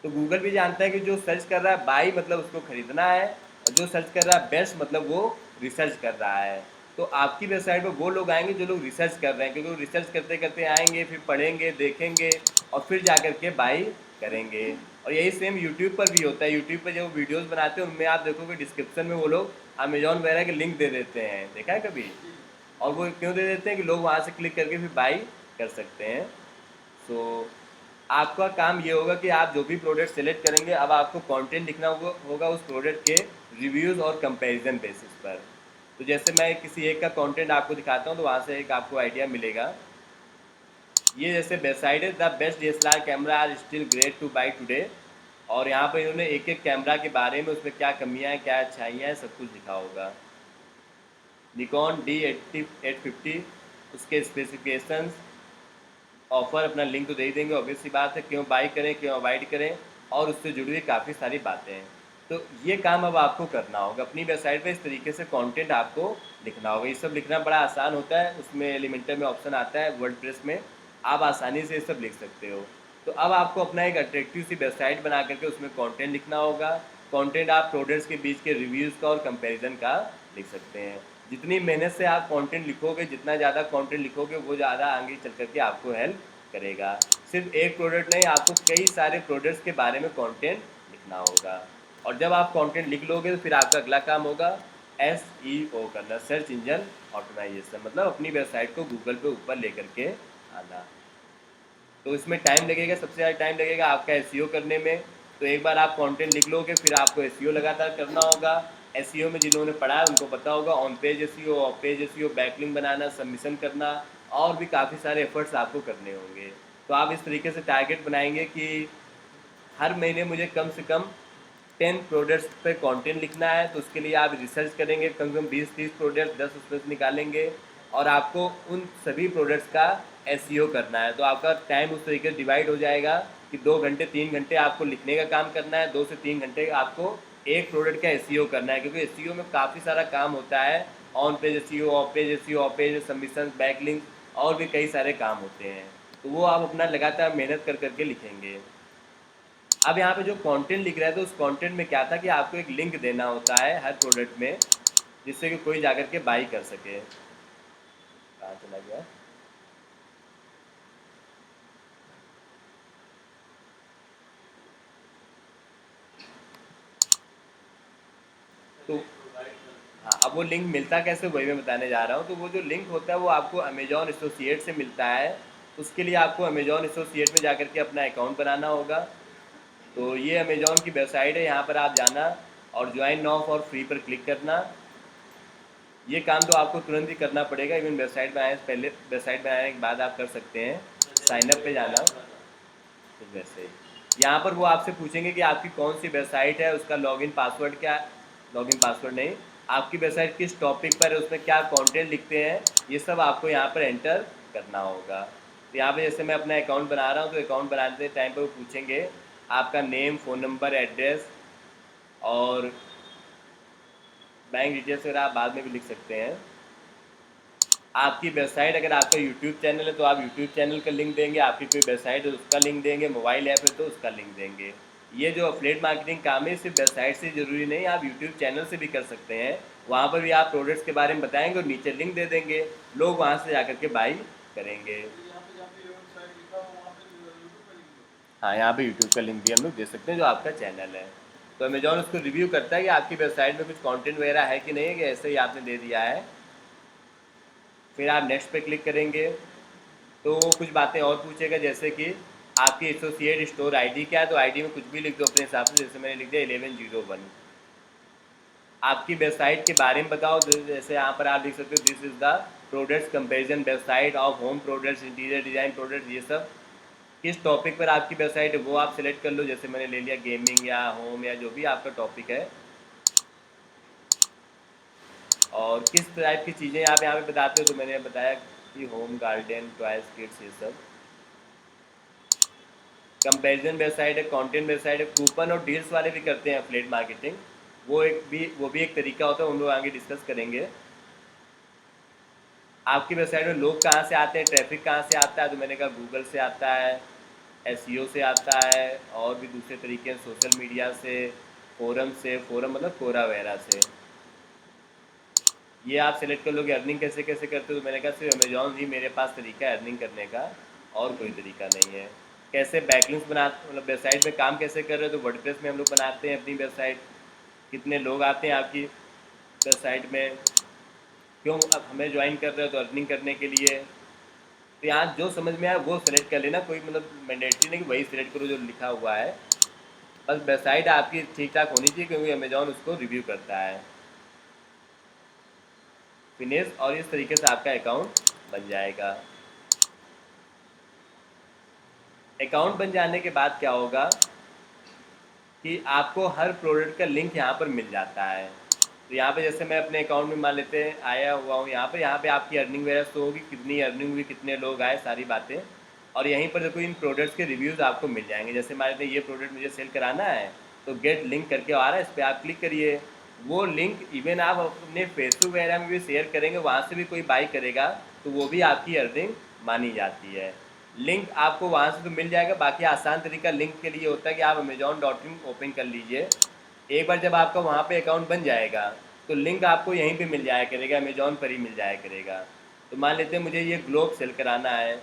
तो गूगल भी जानता है कि जो सर्च कर रहा है बाई मतलब उसको खरीदना है, और जो सर्च कर रहा है बेस्ट मतलब वो रिसर्च कर रहा है। तो आपकी वेबसाइट पर वो लोग आएंगे जो लोग रिसर्च कर रहे हैं, क्योंकि वो रिसर्च करते करते आएंगे, फिर पढ़ेंगे, देखेंगे और फिर जा कर के बाई करेंगे। और यही सेम यूट्यूब पर भी होता है। यूट्यूब पर जो वीडियोस बनाते हैं उनमें आप देखोगे डिस्क्रिप्शन में वो लोग अमेजॉन वगैरह के लिंक दे देते हैं, देखा है कभी? और वो क्यों दे देते हैं कि लोग वहाँ से क्लिक करके फिर बाई कर सकते हैं। सो आपका काम ये होगा कि आप जो भी प्रोडक्ट सेलेक्ट करेंगे, अब आपको कंटेंट लिखना होगा उस प्रोडक्ट के रिव्यूज़ और कंपैरिजन बेसिस पर। तो जैसे मैं किसी एक का कंटेंट आपको दिखाता हूँ तो वहाँ से एक आपको आइडिया मिलेगा। ये जैसे वेबसाइट है the best DSLR camera are still great to buy today, और यहाँ पर इन्होंने एक एक कैमरा के बारे में उसमें क्या कमियाँ हैं क्या अच्छाइयाँ हैं सब कुछ लिखा होगा। निकॉन D850, उसके स्पेसिफिकेशंस, ऑफ़र, अपना लिंक तो दे ही देंगे, ऑब्वियस सी बात है, क्यों बाई करें क्यों अवॉइड करें, और उससे जुड़ी हुई काफ़ी सारी बातें हैं। तो ये काम अब आपको करना होगा अपनी वेबसाइट पे, इस तरीके से कंटेंट आपको लिखना होगा। ये सब लिखना बड़ा आसान होता है, उसमें एलिमेंटर में ऑप्शन आता है वर्डप्रेस में, आप आसानी से ये सब लिख सकते हो। तो अब आपको अपना एक अट्रैक्टिव सी वेबसाइट बना करके उसमें कंटेंट लिखना होगा। कंटेंट आप प्रोडक्ट्स के बीच के रिव्यूज़ का और कंपैरिजन का लिख सकते हैं। जितनी मेहनत से आप कंटेंट लिखोगे, जितना ज़्यादा कंटेंट लिखोगे, वो ज़्यादा आगे चल करके आपको हेल्प करेगा। सिर्फ एक प्रोडक्ट नहीं, आपको कई सारे प्रोडक्ट्स के बारे में कंटेंट लिखना होगा। और जब आप कंटेंट लिख लोगे तो फिर आपका अगला काम होगा SEO करना, सर्च इंजन ऑप्टिमाइजेशन, मतलब अपनी वेबसाइट को गूगल पे ऊपर लेकर के आना। तो इसमें टाइम लगेगा, सबसे ज़्यादा टाइम लगेगा आपका SEO करने में। तो एक बार आप कंटेंट लिख लोगे फिर आपको SEO लगातार करना होगा। SEO में जिन्होंने पढ़ा है उनको पता होगा, on page SEO, of page SEO, backlink banana, submission करना, और भी काफ़ी सारे एफर्ट्स आपको करने होंगे। तो आप इस तरीके से टारगेट बनाएंगे कि हर महीने मुझे कम से कम 10 प्रोडक्ट्स पे कंटेंट लिखना है। तो उसके लिए आप रिसर्च करेंगे, कम से कम 20-30 प्रोडक्ट 10 उसमें से निकालेंगे, और आपको उन सभी प्रोडक्ट्स का SEO करना है। तो आपका टाइम उस तरीके से डिवाइड हो जाएगा कि 2 घंटे 3 घंटे आपको लिखने का काम करना है, 2 से 3 घंटे आपको एक प्रोडक्ट का SEO करना है, क्योंकि SEO में काफ़ी सारा काम होता है। On page SEO, of page SEO, of page submission, backlink, और भी कई सारे काम होते हैं। तो वो आप अपना लगातार मेहनत कर करके लिखेंगे। अब यहाँ पे जो कंटेंट लिख रहा है तो उस कंटेंट में क्या था कि आपको एक लिंक देना होता है हर प्रोडक्ट में, जिससे कि कोई जाकर के बाई कर सके। कहाँ चला गया? तो हाँ, अब वो लिंक मिलता कैसे वही मैं बताने जा रहा हूँ। तो वो जो लिंक होता है वो आपको अमेजॉन एसोसिएट से मिलता है। उसके लिए आपको अमेजॉन एसोसिएट में जाकर के अपना अकाउंट बनाना होगा। तो ये अमेजॉन की वेबसाइट है, यहाँ पर आप जाना और ज्वाइन नाउ फॉर फ्री पर क्लिक करना। ये काम तो आपको तुरंत ही करना पड़ेगा, इवन वेबसाइट बनाने से पहले, वेबसाइट बनाने के बाद आप कर सकते हैं। साइनअप पे जाना, तो वैसे ही यहाँ पर वो आपसे पूछेंगे कि आपकी कौन सी वेबसाइट है, उसका लॉगिन पासवर्ड क्या, लॉगिन पासवर्ड नहीं, आपकी वेबसाइट किस टॉपिक पर है, उसमें क्या कंटेंट लिखते हैं, ये सब आपको यहाँ पर एंटर करना होगा। तो यहाँ पे जैसे मैं अपना अकाउंट बना रहा हूँ, तो अकाउंट बनाते टाइम पर वो पूछेंगे आपका नेम, फ़ोन नंबर, एड्रेस, और बैंक डिटेल्स वगैरह आप बाद में भी लिख सकते हैं। आपकी वेबसाइट, अगर आपका यूट्यूब चैनल है तो आप यूट्यूब चैनल का लिंक देंगे, आपकी कोई वेबसाइट है तो उसका लिंक देंगे, मोबाइल ऐप है तो उसका लिंक देंगे। ये जो अफिलिएट मार्केटिंग काम है सिर्फ वेबसाइट से ज़रूरी नहीं, आप यूट्यूब चैनल से भी कर सकते हैं। वहाँ पर भी आप प्रोडक्ट्स के बारे में बताएंगे और नीचे लिंक दे देंगे, लोग वहाँ से जा के बाई करेंगे। हाँ, यहाँ पे यूट्यूब का लिंक भी हम लोग दे सकते हैं जो आपका चैनल है। तो अमेजॉन उसको रिव्यू करता है कि आपकी वेबसाइट में कुछ कंटेंट वगैरह है कि नहीं है, कि ऐसे ही आपने दे दिया है। फिर आप नेक्स्ट पे क्लिक करेंगे तो वो कुछ बातें और पूछेगा, जैसे कि आपकी एसोसिएट स्टोर आईडी क्या है, तो आईडी में कुछ भी लिख दो अपने हिसाब से, जैसे मैंने लिख दिया 1101। आपकी वेबसाइट के बारे में बताओ, जैसे यहाँ पर आप लिख सकते हो this is the products comparison website of home products interior design products, ये सब किस टॉपिक पर आपकी वेबसाइट है वो आप सिलेक्ट कर लो। जैसे मैंने ले लिया गेमिंग या होम या जो भी आपका टॉपिक है, और किस टाइप की चीज़ें आप यहाँ पे बताते हो, तो मैंने बताया कि होम गार्डन टॉयज किड्स ये सब। कंपैरिजन वेबसाइट है, कंटेंट वेबसाइट है, कूपन और डील्स वाले भी करते हैं एफिलिएट मार्केटिंग, वो भी एक तरीका होता है, उन लोग आगे डिस्कस करेंगे। आपकी वेबसाइट में लोग कहाँ से आते हैं, ट्रैफिक कहाँ से आता है, तो मैंने कहा गूगल से आता है, एसईओ से आता है, और भी दूसरे तरीके हैं सोशल मीडिया से, फोरम मतलब कोरा वगैरह से। ये आप सेलेक्ट कर लो कि अर्निंग कैसे कैसे करते हो, तो मैंने कहा सिर्फ अमेजॉन ही मेरे पास तरीका है अर्निंग करने का, और कोई तरीका नहीं है। कैसे बैकलिंक्स बना, मतलब वेबसाइट में काम कैसे कर रहे हो, तो वर्डप्रेस में हम लोग बनाते हैं अपनी वेबसाइट। कितने लोग आते हैं आपकी वेबसाइट में, क्यों अब हमें ज्वाइन कर रहे हो, तो अर्निंग करने के लिए। तो यहाँ जो समझ में आए वो सेलेक्ट कर लेना, कोई मतलब मैंडेटरी नहीं कि वही सिलेक्ट करो जो लिखा हुआ है। बस वेबसाइट आपकी ठीक ठाक होनी चाहिए, क्योंकि अमेजॉन उसको रिव्यू करता है। फिनिश, और इस तरीके से आपका अकाउंट बन जाएगा। अकाउंट बन जाने के बाद क्या होगा कि आपको हर प्रोडक्ट का लिंक यहाँ पर मिल जाता है। तो यहाँ पे जैसे मैं अपने अकाउंट में मान लेते हैं आया हुआ हूँ, यहाँ पे आपकी अर्निंग वगैरह तो होगी, कितनी अर्निंग हुई, कितने लोग आए, सारी बातें। और यहीं पर देखो इन प्रोडक्ट्स के रिव्यूज़ आपको मिल जाएंगे। जैसे मान लेते हैं ये प्रोडक्ट मुझे सेल कराना है, तो गेट लिंक करके आ रहा है, इस पर आप क्लिक करिए। वो लिंक इवन आप अपने फेसबुक वगैरह में भी शेयर करेंगे, वहाँ से भी कोई बाई करेगा, तो वो भी आपकी अर्निंग मानी जाती है। लिंक आपको वहाँ से तो मिल जाएगा। बाकी आसान तरीका लिंक के लिए होता है कि आप अमेजॉन.in ओपन कर लीजिए। एक बार जब आपका वहाँ पे अकाउंट बन जाएगा, तो लिंक आपको यहीं पे मिल जाया करेगा, अमेजॉन पर ही मिल जाया करेगा। तो मान लेते हैं मुझे ये ग्लोब सेल कराना है,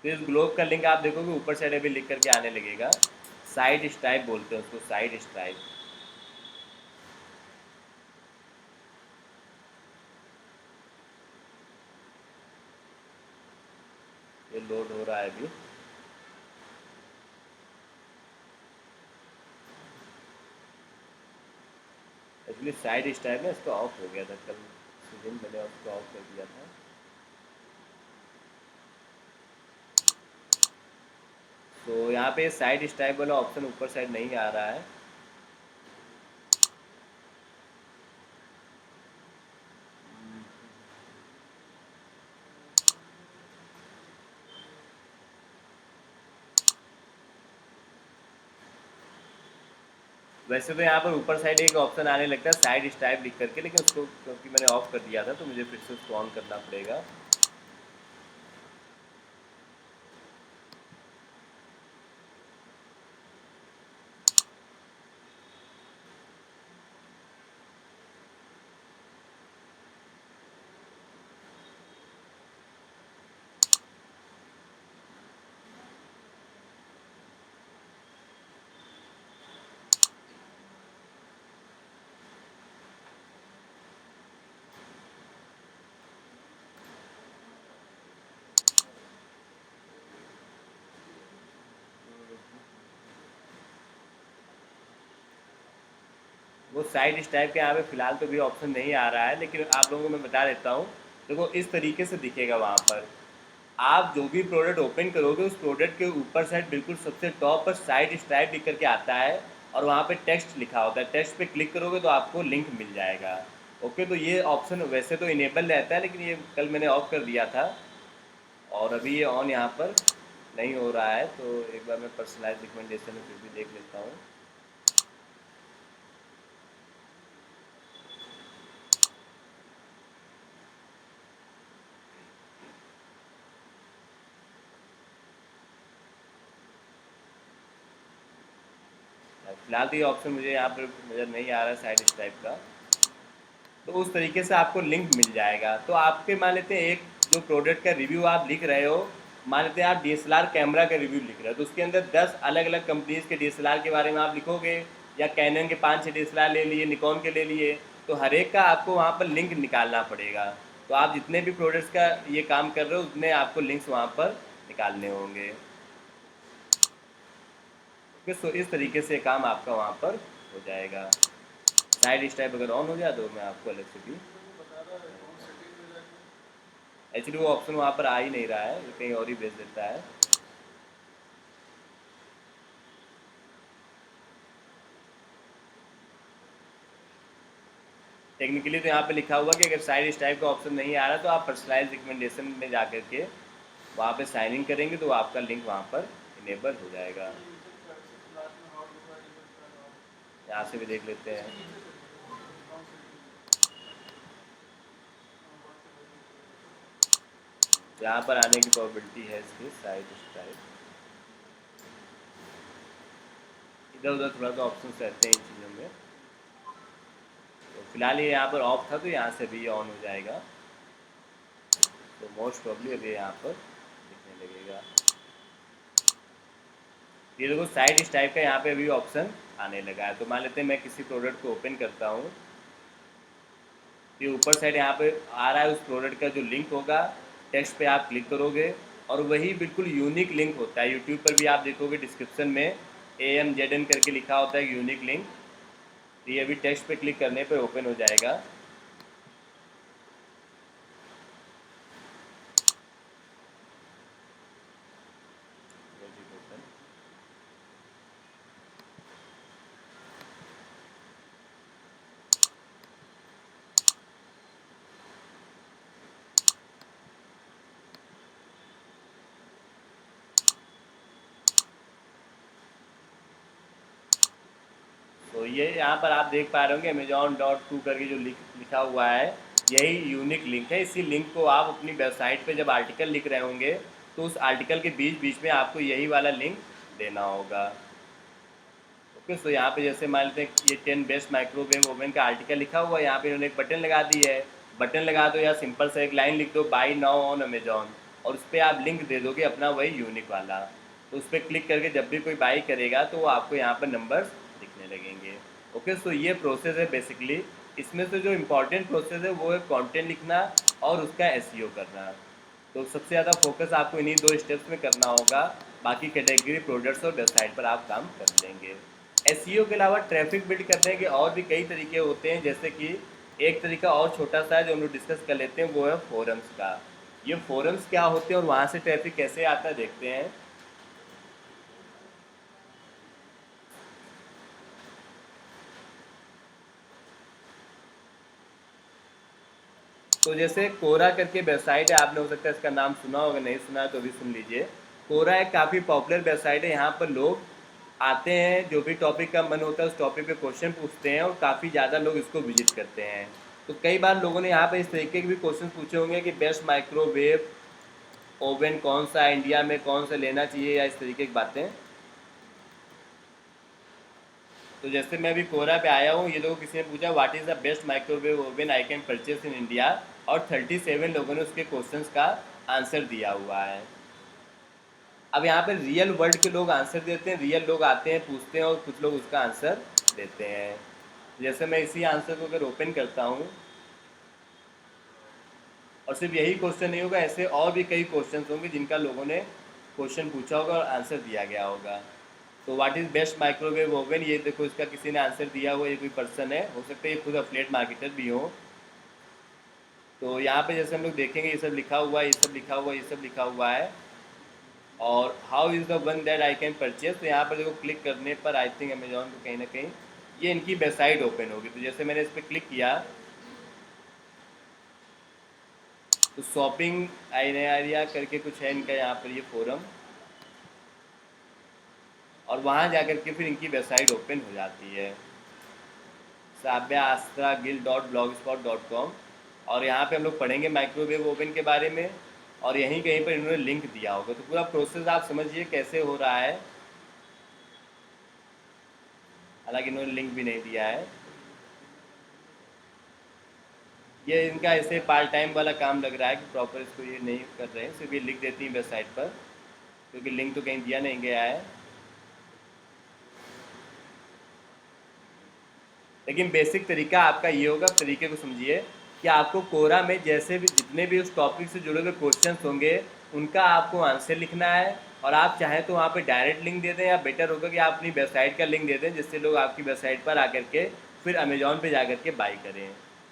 तो इस ग्लोब का लिंक आप देखोगे ऊपर साइड अभी लिख करके आने लगेगा। साइड स्ट्राइप बोलते हैं उसको, साइड स्ट्राइप। ये लोड हो रहा है अभी। एक्चुअली साइड स्ट्राइप में इसको ऑफ हो गया था कल, उस दिन मैंने उसको ऑफ कर दिया था। तो यहाँ पे साइड स्ट्राइप वाला ऑप्शन ऊपर साइड नहीं आ रहा है। वैसे तो यहाँ पर ऊपर साइड एक ऑप्शन आने लगता है साइड स्ट्राइप लिख करके, लेकिन उसको क्योंकि मैंने ऑफ कर दिया था, तो मुझे फिर से उसको ऑन करना पड़ेगा। वो साइड स्टाइप के यहाँ पे फ़िलहाल तो भी ऑप्शन नहीं आ रहा है, लेकिन आप लोगों को मैं बता देता हूँ। देखो इस तरीके से दिखेगा वहाँ पर। आप जो भी प्रोडक्ट ओपन करोगे उस प्रोडक्ट के ऊपर साइड बिल्कुल सबसे टॉप पर साइड स्टाइप लिख करके आता है, और वहाँ पे टेक्स्ट लिखा होता है। टेक्स्ट पे क्लिक करोगे तो आपको लिंक मिल जाएगा। ओके, तो ये ऑप्शन वैसे तो इनेबल रहता है, लेकिन ये कल मैंने ऑफ कर दिया था, और अभी ये ऑन यहाँ पर नहीं हो रहा है। तो एक बार मैं पर्सनलाइज रिकमेंडेशन में फिर भी देख लेता हूँ। फिलहाल तो ये ऑप्शन मुझे यहाँ पर नज़र नहीं आ रहा है साइड स्टाइप का। तो उस तरीके से आपको लिंक मिल जाएगा। तो आपके मान लेते हैं एक जो प्रोडक्ट का रिव्यू आप लिख रहे हो, मान लेते हैं आप डीएसएलआर कैमरा का रिव्यू लिख रहे हो, तो उसके अंदर 10 अलग अलग कंपनीज़ के डीएसएलआर के बारे में आप लिखोगे, या कैनन के 5-6 डीएसएलआर ले लिए, निकॉन के ले लिए, तो हर एक का आपको वहाँ पर लिंक निकालना पड़ेगा। तो आप जितने भी प्रोडक्ट्स का ये काम कर रहे हो उतने आपको लिंक्स वहाँ पर निकालने होंगे। ओके, सो इस तरीके से काम आपका वहाँ पर हो जाएगा। साइड स्टेप अगर ऑन हो जाए तो मैं आपको अलग से भी, एक्चुअली वो ऑप्शन वहाँ पर आ ही नहीं रहा है, वो कहीं और ही भेज देता है। टेक्निकली तो यहाँ पे लिखा हुआ कि अगर साइड स्टाइप का ऑप्शन नहीं आ रहा तो आप पर्सनलाइज रिकमेंडेशन में जा करके वहाँ पे साइन इन करेंगे तो आपका लिंक वहाँ पर इनेबल हो जाएगा। यहाँ से भी देख लेते हैं। यहाँ पर आने की प्रोबेबिलिटी है इसके साइड स्टाइप, इधर उधर थोड़ा सा ऑप्शन रहते हैं इन चीज़ों में। तो फिलहाल ये यहाँ पर ऑफ था तो यहाँ से भी ये ऑन हो जाएगा। तो मोस्ट प्रॉब्ली अभी यहाँ पर दिखने लगेगा। ये देखो साइड स्टाइप का यहाँ पे अभी ऑप्शन आने लगा है। तो मान लेते हैं मैं किसी प्रोडक्ट को ओपन करता हूँ, ये ऊपर साइड यहाँ पे आ रहा है उस प्रोडक्ट का जो लिंक होगा, टेक्स्ट पे आप क्लिक करोगे और वही बिल्कुल यूनिक लिंक होता है। यूट्यूब पर भी आप देखोगे डिस्क्रिप्शन में AMZN करके लिखा होता है यूनिक लिंक। तो ये अभी टेक्स्ट पे क्लिक करने पे ओपन हो जाएगा। तो ये यहाँ पर आप देख पा रहे होंगे Amazon.to करके जो लिखा हुआ है, यही यूनिक लिंक है। इसी लिंक को आप अपनी वेबसाइट पे जब आर्टिकल लिख रहे होंगे तो उस आर्टिकल के बीच बीच में आपको यही वाला लिंक देना होगा। ओके, सो यहाँ पे जैसे मान लेते हैं ये 10 बेस्ट माइक्रोवेव ओवन का आर्टिकल लिखा हुआ है, यहाँ पे इन्होंने एक बटन लगा दी है। बटन लगा दो या सिंपल सा एक लाइन लिख दो, बाई नाउ ऑन अमेजॉन, और उस पर आप लिंक दे दोगे अपना वही यूनिक वाला। तो उस पर क्लिक करके जब भी कोई बाई करेगा तो वो आपको यहाँ पर नंबर्स दिखने लगेंगे। ओके, सो ये प्रोसेस है बेसिकली। इसमें से जो इम्पोर्टेंट प्रोसेस है वो है कंटेंट लिखना और उसका एसईओ करना। तो सबसे ज़्यादा फोकस आपको इन्हीं दो स्टेप्स में करना होगा। बाकी कैटेगरी, प्रोडक्ट्स और वेबसाइट पर आप काम कर लेंगे। एसईओ के अलावा ट्रैफिक बिल्ड करने के और भी कई तरीके होते हैं, जैसे कि एक तरीका और छोटा सा है जो हम लोग डिस्कस कर लेते हैं, वो है फोरम्स का। ये फोरम्स क्या होते हैं और वहाँ से ट्रैफिक कैसे आता है देखते हैं। तो जैसे कोरा करके वेबसाइट है, आपने हो सकता है इसका नाम सुना होगा, नहीं सुना है तो भी सुन लीजिए। कोरा एक काफ़ी पॉपुलर वेबसाइट है। यहाँ पर लोग आते हैं, जो भी टॉपिक का मन होता है उस टॉपिक पे क्वेश्चन पूछते हैं और काफ़ी ज़्यादा लोग इसको विजिट करते हैं। तो कई बार लोगों ने यहाँ पर इस तरीके के भी क्वेश्चन पूछे होंगे कि बेस्ट माइक्रोवेव ओवन कौन सा है, इंडिया में कौन सा लेना चाहिए, या इस तरीके की बातें। तो जैसे मैं अभी कोरा पे आया हूँ, ये लोगों किसी ने पूछा what is the best microwave oven I can purchase in India, और 37 लोगों ने उसके क्वेश्चंस का आंसर दिया हुआ है। अब यहाँ पे रियल वर्ल्ड के लोग आंसर देते हैं, रियल लोग आते हैं पूछते हैं और कुछ लोग उसका आंसर देते हैं। जैसे मैं इसी आंसर को अगर ओपन करता हूँ, और सिर्फ यही क्वेश्चन नहीं होगा, ऐसे और भी कई क्वेश्चन होंगे जिनका लोगों ने क्वेश्चन पूछा होगा और आंसर दिया गया होगा। तो what is best microwave oven, ये देखो इसका किसी ने आंसर दिया हुआ, ये कोई पर्सन है, हो सकता है ये खुद अफिलिएट मार्केटर भी हो। तो यहाँ पे जैसे हम लोग देखेंगे ये सब लिखा हुआ है, ये सब लिखा हुआ है, ये सब लिखा हुआ है। और how is the one that I can purchase, तो यहाँ पर देखो क्लिक करने पर आई थिंक अमेजोन को कहीं ना कहीं ये इनकी वेबसाइट ओपन होगी। तो जैसे मैंने इस पर क्लिक किया तो शॉपिंग एरिया करके कुछ है इनका यहाँ पर ये फोरम, और वहाँ जा कर के फिर इनकी वेबसाइट ओपन हो जाती है, sabyaastragill.blogspot.com। और यहाँ पे हम लोग पढ़ेंगे माइक्रोवेव ओवन के बारे में, और यहीं कहीं पर इन्होंने लिंक दिया होगा। तो पूरा प्रोसेस आप समझिए कैसे हो रहा है, हालांकि इन्होंने लिंक भी नहीं दिया है। ये इनका ऐसे पार्ट टाइम वाला काम लग रहा है कि प्रॉपर इसको ये नहीं कर रहे हैं, सिर्फ ये लिख देती हैं वेबसाइट पर, क्योंकि लिंक तो कहीं दिया नहीं गया है। लेकिन बेसिक तरीका आपका ये होगा, तरीके को समझिए कि आपको कोरा में जैसे भी जितने भी उस टॉपिक से जुड़े हुए क्वेश्चंस होंगे उनका आपको आंसर लिखना है, और आप चाहें तो वहाँ पे डायरेक्ट लिंक दे दें, या बेटर होगा कि आप अपनी वेबसाइट का लिंक दे दें जिससे लोग आपकी वेबसाइट पर आकर के फिर अमेजोन पे जा के बाई करें।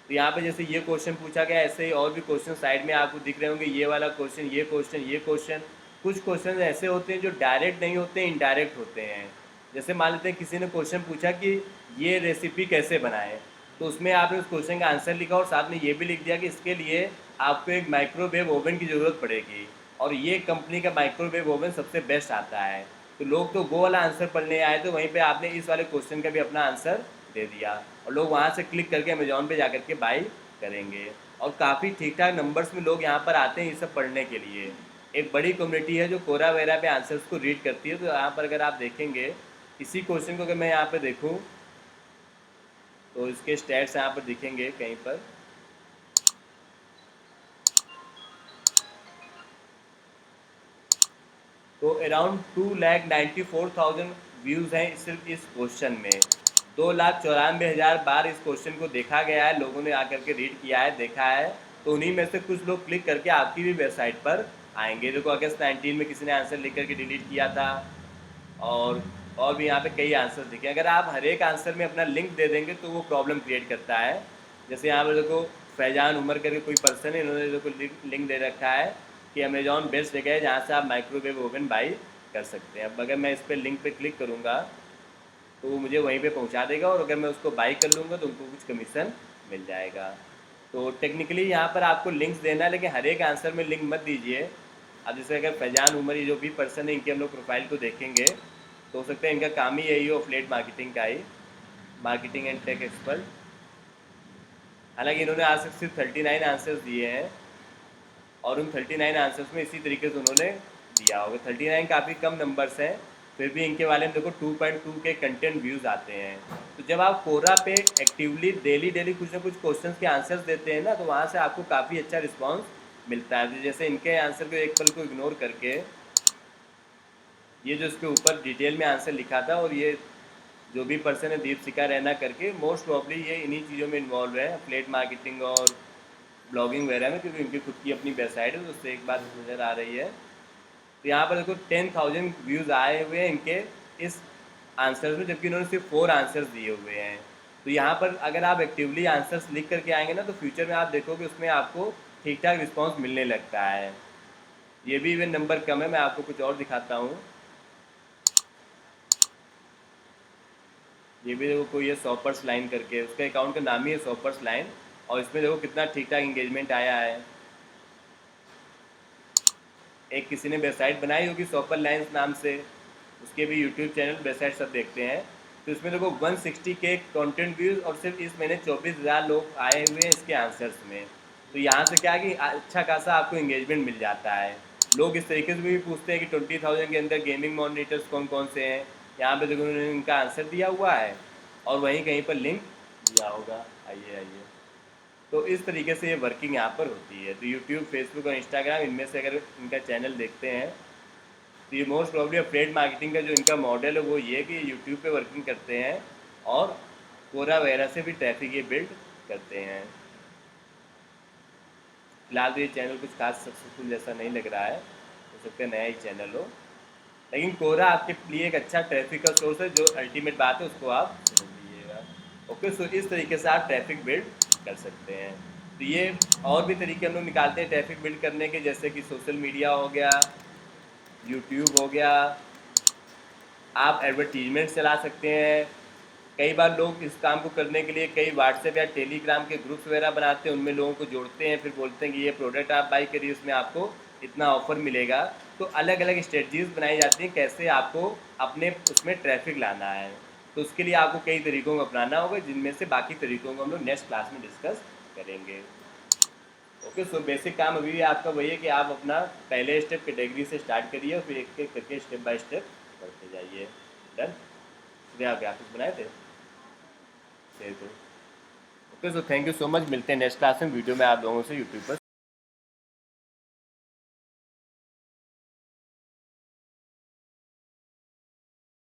तो यहाँ पे जैसे ये क्वेश्चन पूछा गया, ऐसे ही और भी क्वेश्चन साइड में आपको दिख रहे होंगे, ये वाला क्वेश्चन, ये क्वेश्चन, ये क्वेश्चन। कुछ क्वेश्चन ऐसे होते हैं जो डायरेक्ट नहीं होते, इनडायरेक्ट होते हैं। जैसे मान लेते हैं किसी ने क्वेश्चन पूछा कि ये रेसिपी कैसे बनाएं, तो उसमें आपने उस क्वेश्चन का आंसर लिखा और साथ में ये भी लिख दिया कि इसके लिए आपको एक माइक्रोवेव ओवन की ज़रूरत पड़ेगी, और ये कंपनी का माइक्रोवेव ओवन सबसे बेस्ट आता है। तो लोग तो वो वाला आंसर पढ़ने आए थे, वहीं पे आपने इस वाले क्वेश्चन का भी अपना आंसर दे दिया, और लोग वहाँ से क्लिक करके अमेजोन पे जाकर के बाई करेंगे। और काफ़ी ठीक ठाक नंबर्स में लोग यहाँ पर आते हैं ये सब पढ़ने के लिए। एक बड़ी कम्युनिटी है जो कोरा वेरा पे आंसर्स को रीड करती है। तो यहाँ पर अगर आप देखेंगे इसी क्वेश्चन को, अगर मैं यहाँ पर देखूँ तो इसके स्टैट्स यहाँ पर दिखेंगे कहीं पर। तो अराउंड 2,94,000 व्यूज़ हैं सिर्फ इस क्वेश्चन में। 2,94,000 बार इस क्वेश्चन को देखा गया है, लोगों ने आकर के रीड किया है, देखा है। तो उन्हीं में से कुछ लोग क्लिक करके आपकी भी वेबसाइट पर आएंगे। देखो अगस्त 19 में किसी ने आंसर लिख करके डिलीट किया था, और भी यहाँ पे कई आंसर दिखे। अगर आप हर एक आंसर में अपना लिंक दे देंगे तो वो प्रॉब्लम क्रिएट करता है। जैसे यहाँ पर देखो फैजान उमर करके कोई पर्सन है, इन्होंने देखो लिंक दे रखा है कि अमेजॉन बेस्ट जगह है जहाँ से आप माइक्रोवेव ओवन बाई कर सकते हैं। अब अगर मैं इस पर लिंक पे क्लिक करूँगा तो वो मुझे वहीं पे पहुँचा देगा, और अगर मैं उसको बाई कर लूँगा तो उनको कुछ कमीशन मिल जाएगा। तो टेक्निकली यहाँ पर आपको लिंक्स देना है, लेकिन हर एक आंसर में लिंक मत दीजिए। अब जैसे अगर फैजान उमर ये जो भी पर्सन है, इनके हम लोग प्रोफाइल को देखेंगे तो हो सकता है इनका काम ही यही हो, फ्लेट मार्केटिंग का ही, मार्केटिंग एंड टेक एक्सपर्ट। हालांकि इन्होंने आज तक सिर्फ 39 आंसर्स दिए हैं, और उन 39 आंसर्स में इसी तरीके से उन्होंने दिया होगा। 39 काफ़ी कम नंबर्स हैं, फिर भी इनके वाले में देखो 2.2 के कंटेंट व्यूज़ आते हैं। तो जब आप कोरा पे एक्टिवली डेली डेली कुछ ना कुछ क्वेश्चंस के आंसर्स देते हैं ना, तो वहाँ से आपको काफ़ी अच्छा रिस्पांस मिलता है। जैसे इनके आंसर को एक पल को इग्नोर करके, ये जो इसके ऊपर डिटेल में आंसर लिखा था, और ये जो भी पर्सन है दीपशिखा रैना करके, मोस्ट प्रॉब्ली ये इन्हीं चीज़ों में इन्वॉल्व है, प्लेट मार्केटिंग और ब्लॉगिंग वगैरह में, क्योंकि उनकी खुद की अपनी वेबसाइट है। तो उससे एक बात नज़र आ रही है। तो यहाँ पर देखो 10,000 व्यूज़ आए हुए हैं इनके इस आंसर्स में, जबकि इन्होंने सिर्फ 4 आंसर्स दिए हुए हैं। तो यहाँ पर अगर आप एक्टिवली आंसर्स लिख करके आएंगे ना, तो फ्यूचर में आप देखोगे उसमें आपको ठीक ठाक रिस्पॉन्स मिलने लगता है। ये भी इवन नंबर कम है, मैं आपको कुछ और दिखाता हूँ। ये भी देखो कोई है सॉपर्स लाइन करके, उसका अकाउंट का नाम ही है सॉपर्स लाइन, और इसमें देखो कितना ठीक ठाक इंगेजमेंट आया है। एक किसी ने वेबसाइट बनाई होगी सॉपर लाइन्स नाम से, उसके भी यूट्यूब चैनल वेबसाइट सब देखते हैं। तो इसमें देखो 160 के कंटेंट व्यूज़, और सिर्फ इस महीने 24,000 लोग आए हुए हैं इसके आंसर्स में। तो यहाँ से क्या कि अच्छा खासा आपको इंगेजमेंट मिल जाता है। लोग इस तरीके से भी पूछते हैं कि 20,000 के अंदर गेमिंग मॉनिटर्स कौन कौन से हैं। यहाँ पे देखो उन्होंने इनका आंसर दिया हुआ है, और वहीं कहीं पर लिंक दिया होगा। आइए आइए, तो इस तरीके से ये वर्किंग यहाँ पर होती है। तो यूट्यूब, फेसबुक और इंस्टाग्राम, इनमें से अगर इनका चैनल देखते हैं तो ये मोस्ट प्रॉब्ली अफिलिएट मार्केटिंग का जो इनका मॉडल है वो ये है कि यूट्यूब पे वर्किंग करते हैं और कोरा वगैरह से भी ट्रैफिक ये बिल्ड करते हैं। फिलहाल तो ये चैनल कुछ खास सक्सेसफुल जैसा नहीं लग रहा है, हो सकता है नया ही चैनल हो, लेकिन कोरा आपके लिए एक अच्छा ट्रैफिक का सोर्स है। जो अल्टीमेट बात है उसको आप समझ लीजिएगा। ओके, सो इस तरीके से आप ट्रैफिक बिल्ड कर सकते हैं। तो ये और भी तरीके हम लोग निकालते हैं ट्रैफिक बिल्ड करने के, जैसे कि सोशल मीडिया हो गया, यूट्यूब हो गया, आप एडवर्टीजमेंट चला सकते हैं। कई बार लोग इस काम को करने के लिए कई व्हाट्सएप या टेलीग्राम के ग्रुप्स वगैरह बनाते हैं, उनमें लोगों को जोड़ते हैं, फिर बोलते हैं कि ये प्रोडक्ट आप बाई करिए, उसमें आपको इतना ऑफर मिलेगा। तो अलग अलग स्ट्रेटजीज बनाई जाती हैं कैसे आपको अपने उसमें ट्रैफिक लाना है। तो उसके लिए आपको कई तरीकों को अपनाना होगा, जिनमें से बाकी तरीकों को हम लोग नेक्स्ट क्लास में डिस्कस करेंगे। ओके, सो बेसिक काम अभी भी आपका वही है कि आप अपना पहले स्टेप कैटेगरी से स्टार्ट करिए, और फिर एक एक करके स्टेप बाय स्टेप बढ़ते जाइए। डन। सुबह आप ग्राफिक्स बनाए थे सही तो। Okay, so thank you so much. मिलते हैं नेक्स्ट क्लास में। वीडियो में आप लोगों से यूट्यूब पर